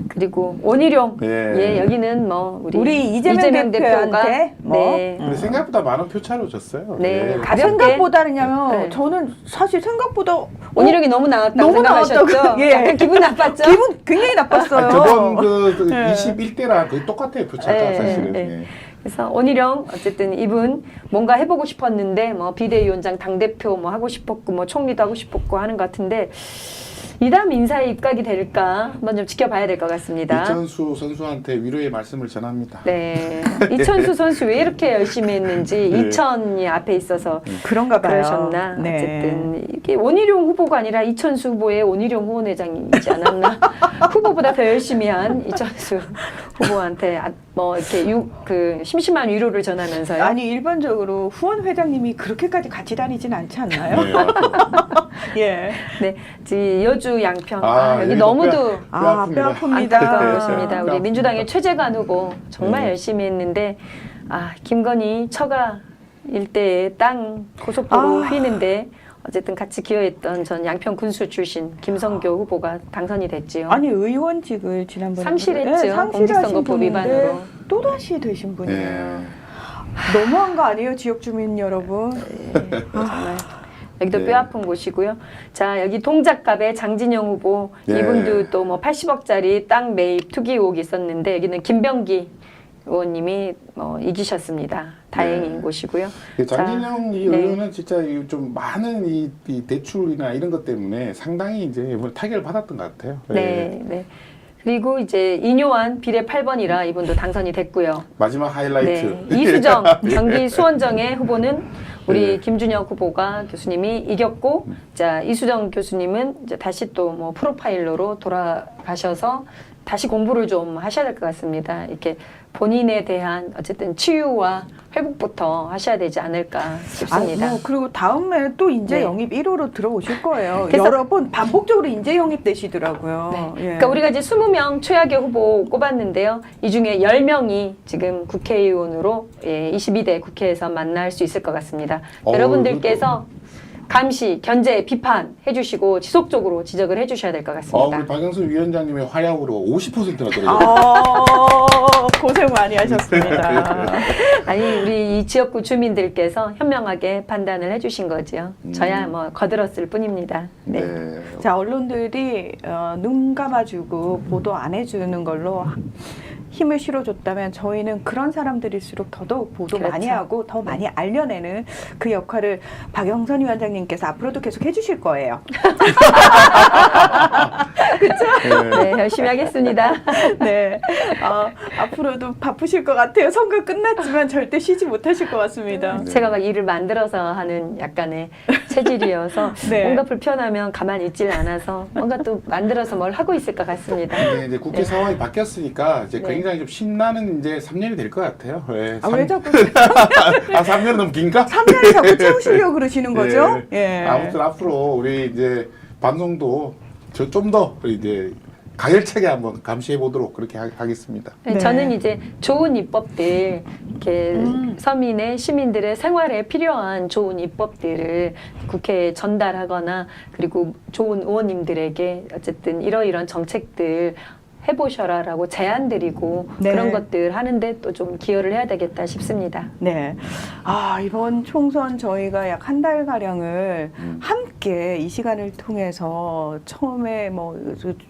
그리고 원희룡 네. 예 여기는 뭐 우리 이재명 대표한테 뭐. 네. 근데 생각보다 많은 표차로 졌어요. 네, 아, 가볍게. 생각보다는요. 네. 저는 사실 생각보다 원희룡이 너무 나왔다고 너무 생각하셨죠? 나왔다고, 예. 약간 기분 나빴죠? 기분 굉장히 나빴어요. 아, 저번 그 네. 21대랑 거의 똑같아요 표차가 네, 사실은. 네. 네. 그래서 원희룡 어쨌든 이분 뭔가 해보고 싶었는데 뭐 비대위원장 당대표 뭐 하고 싶었고 뭐 총리도 하고 싶었고 하는 것 같은데 이담 인사에 입각이 될까 한번 좀 지켜봐야 될 것 같습니다. 이천수 선수한테 위로의 말씀을 전합니다. 네, 이천수 선수 왜 이렇게 열심히 했는지 네. 이천이 앞에 있어서 그런가 봐요. 그러셨나? 네. 어쨌든 이게 원희룡 후보가 아니라 이천수 후보의 원희룡 후원회장이지 않았나? 후보보다 더 열심히 한 이천수 후보한테 뭐 이렇게 그 심심한 위로를 전하면서요. 아니 일반적으로 후원 회장님이 그렇게까지 같이 다니진 않지 않나요? 네, 맞죠. 예. 네, 이 여주 양평 여기 여기도 너무도 아, 뼈 뼈 아픕니다. 아픕니다. 안타까운 네, 것입니다. 우리 뼈 민주당의 아픕니다. 최재관 후보 정말 네. 열심히 했는데 김건희 처가 일대에 땅 고속도로 휘는데 어쨌든 같이 기여했던 전 양평 군수 출신 김성교 후보가 당선이 됐지요. 아니 의원직을 지난번에 상실했죠. 공직선거법 위반으로. 또 다시 되신 분이에요. 네. 너무한 거 아니에요, 지역 주민 여러분? 네, 정말 여기도 네. 뼈아픈 곳이고요. 자, 여기 동작갑의 장진영 후보 네. 이분도 또 뭐 80억짜리 땅 매입 투기 의혹이 있었는데 여기는 김병기 의원님이 이기셨습니다. 다행인 네. 곳이고요. 장진영 이 네. 의원은 진짜 좀 많은 이 대출이나 이런 것 때문에 상당히 이제 이번에 타격을 받았던 것 같아요. 네, 네. 그리고 이제 이뇨한 비례 8번이라 이분도 당선이 됐고요. 마지막 하이라이트. 네. 이수정 경기 수원정의 후보는 우리 네. 김준혁 후보가 교수님이 이겼고, 자 이수정 교수님은 이제 다시 또 뭐 프로파일러로 돌아가셔서 다시 공부를 좀 하셔야 될 것 같습니다. 이렇게 본인에 대한 어쨌든 치유와 회복부터 하셔야 되지 않을까 싶습니다. 그리고 다음에 또 인재 네. 영입 1호로 들어오실 거예요. 그래서- 여러 번 반복적으로 인재 영입 되시더라고요. 네. 예. 그러니까 우리가 이제 20명 최악의 후보 꼽았는데요. 이 중에 10명이 지금 국회의원으로 22대 국회에서 만날 수 있을 것 같습니다. 여러분들께서 감시, 견제, 비판 해주시고 지속적으로 지적을 해주셔야 될 것 같습니다. 우리 박영수 위원장님의 활약으로 50%나 떨어졌어요. 고생 많이 하셨습니다. 아니 우리 이 지역구 주민들께서 현명하게 판단을 해주신 거죠. 저야 뭐 거들었을 뿐입니다. 네. 네. 자, 언론들이 눈 감아주고 보도 안 해주는 걸로 힘을 실어줬다면 저희는 그런 사람들일수록 더더욱 보도 그렇죠. 많이 하고 더 많이 알려내는 그 역할을 박영선 위원장님께서 앞으로도 계속 해주실 거예요. 네, 열심히 하겠습니다. 네, 앞으로도 바쁘실 것 같아요. 선거 끝났지만 절대 쉬지 못하실 것 같습니다. 네. 제가 막 일을 만들어서 하는 약간의 체질이어서 네. 뭔가 불편하면 가만히 있질 않아서 뭔가 또 만들어서 뭘 하고 있을 것 같습니다. 네, 이제 국회 상황이 바뀌었으니까 이제 네. 굉장히 좀 신나는 이제 3년이 될 것 같아요. 네, 왜 자꾸 3년은 너무 긴가? 3년을 자꾸 채우시려고 그러시는 거죠? 네. 예. 아무튼 앞으로 우리 이제 방송도 좀 더 이제 가열차게 한번 감시해 보도록 그렇게 하겠습니다. 네. 저는 이제 좋은 입법들, 이렇게 서민의 시민들의 생활에 필요한 좋은 입법들을 국회에 전달하거나 그리고 좋은 의원님들에게 어쨌든 이러이런 정책들 해보셔라라고 제안드리고 네. 그런 것들 하는데 또 좀 기여를 해야 되겠다 싶습니다. 네. 아, 이번 총선 저희가 약 한 달 가량을 함께 이 시간을 통해서 처음에 뭐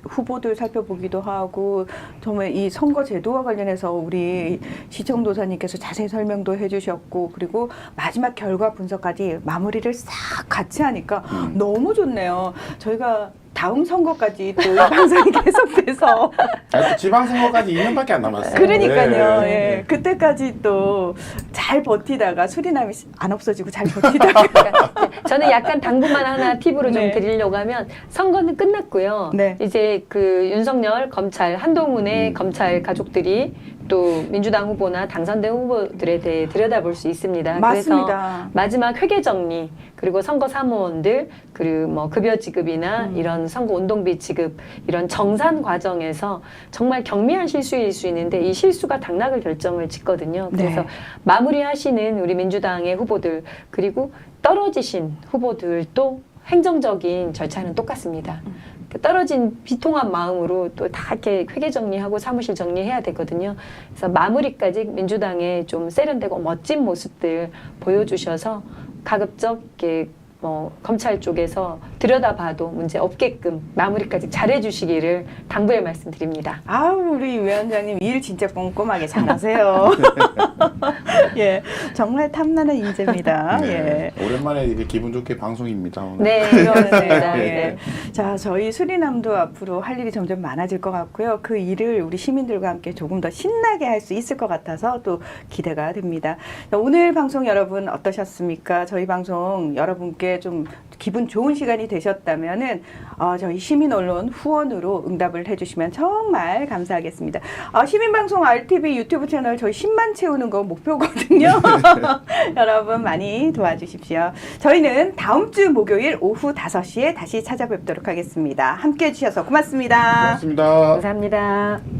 후보들 살펴보기도 하고 정말 이 선거 제도와 관련해서 우리 시청도사님께서 자세히 설명도 해주셨고 그리고 마지막 결과 분석까지 마무리를 싹 같이 하니까 너무 좋네요. 저희가 다음 선거까지 또 이 방송이 계속돼서 아, 또 지방선거까지 2년밖에 안 남았어요. 그러니까요. 네. 예. 그때까지 또 잘 버티다가 수리남이 안 없어지고 잘 버티다가 저는 약간 당부만 하나 팁으로 네. 좀 드리려고 하면 선거는 끝났고요. 네. 이제 그 윤석열 검찰 한동훈의 검찰 가족들이 또 민주당 후보나 당선된 후보들에 대해 들여다볼 수 있습니다. 그래서 맞습니다. 마지막 회계 정리 그리고 선거 사무원들 그리고 뭐 급여 지급이나 이런 선거 운동비 지급 이런 정산 과정에서 정말 경미한 실수일 수 있는데 이 실수가 당락을 결정을 짓거든요. 그래서 네. 마무리하시는 우리 민주당의 후보들 그리고 떨어지신 후보들도 행정적인 절차는 똑같습니다. 그 떨어진 비통한 마음으로 또 다 이렇게 회계 정리하고 사무실 정리해야 되거든요. 그래서 마무리까지 민주당의 좀 세련되고 멋진 모습들 보여주셔서 가급적 이렇게 뭐 검찰 쪽에서 들여다봐도 문제 없게끔 마무리까지 잘해주시기를 당부의 말씀드립니다. 아우 우리 위원장님 일 진짜 꼼꼼하게 잘하세요. 예, 정말 탐나는 인재입니다. 네. 예. 오랜만에 이렇게 기분 좋게 방송입니다. 오늘. 네, 그렇습니다. 예. 네. 자, 저희 수리남도 앞으로 할 일이 점점 많아질 것 같고요. 그 일을 우리 시민들과 함께 조금 더 신나게 할 수 있을 것 같아서 또 기대가 됩니다. 자, 오늘 방송 여러분 어떠셨습니까? 저희 방송 여러분께 좀 기분 좋은 시간이 되셨다면은 저희 시민 언론 후원으로 응답을 해주시면 정말 감사하겠습니다. 시민방송 RTV 유튜브 채널 저희 10만 채우는 거 목표거든요. 여러분 많이 도와주십시오. 저희는 다음 주 목요일 오후 5시에 다시 찾아뵙도록 하겠습니다. 함께해 주셔서 고맙습니다. 고맙습니다. 감사합니다.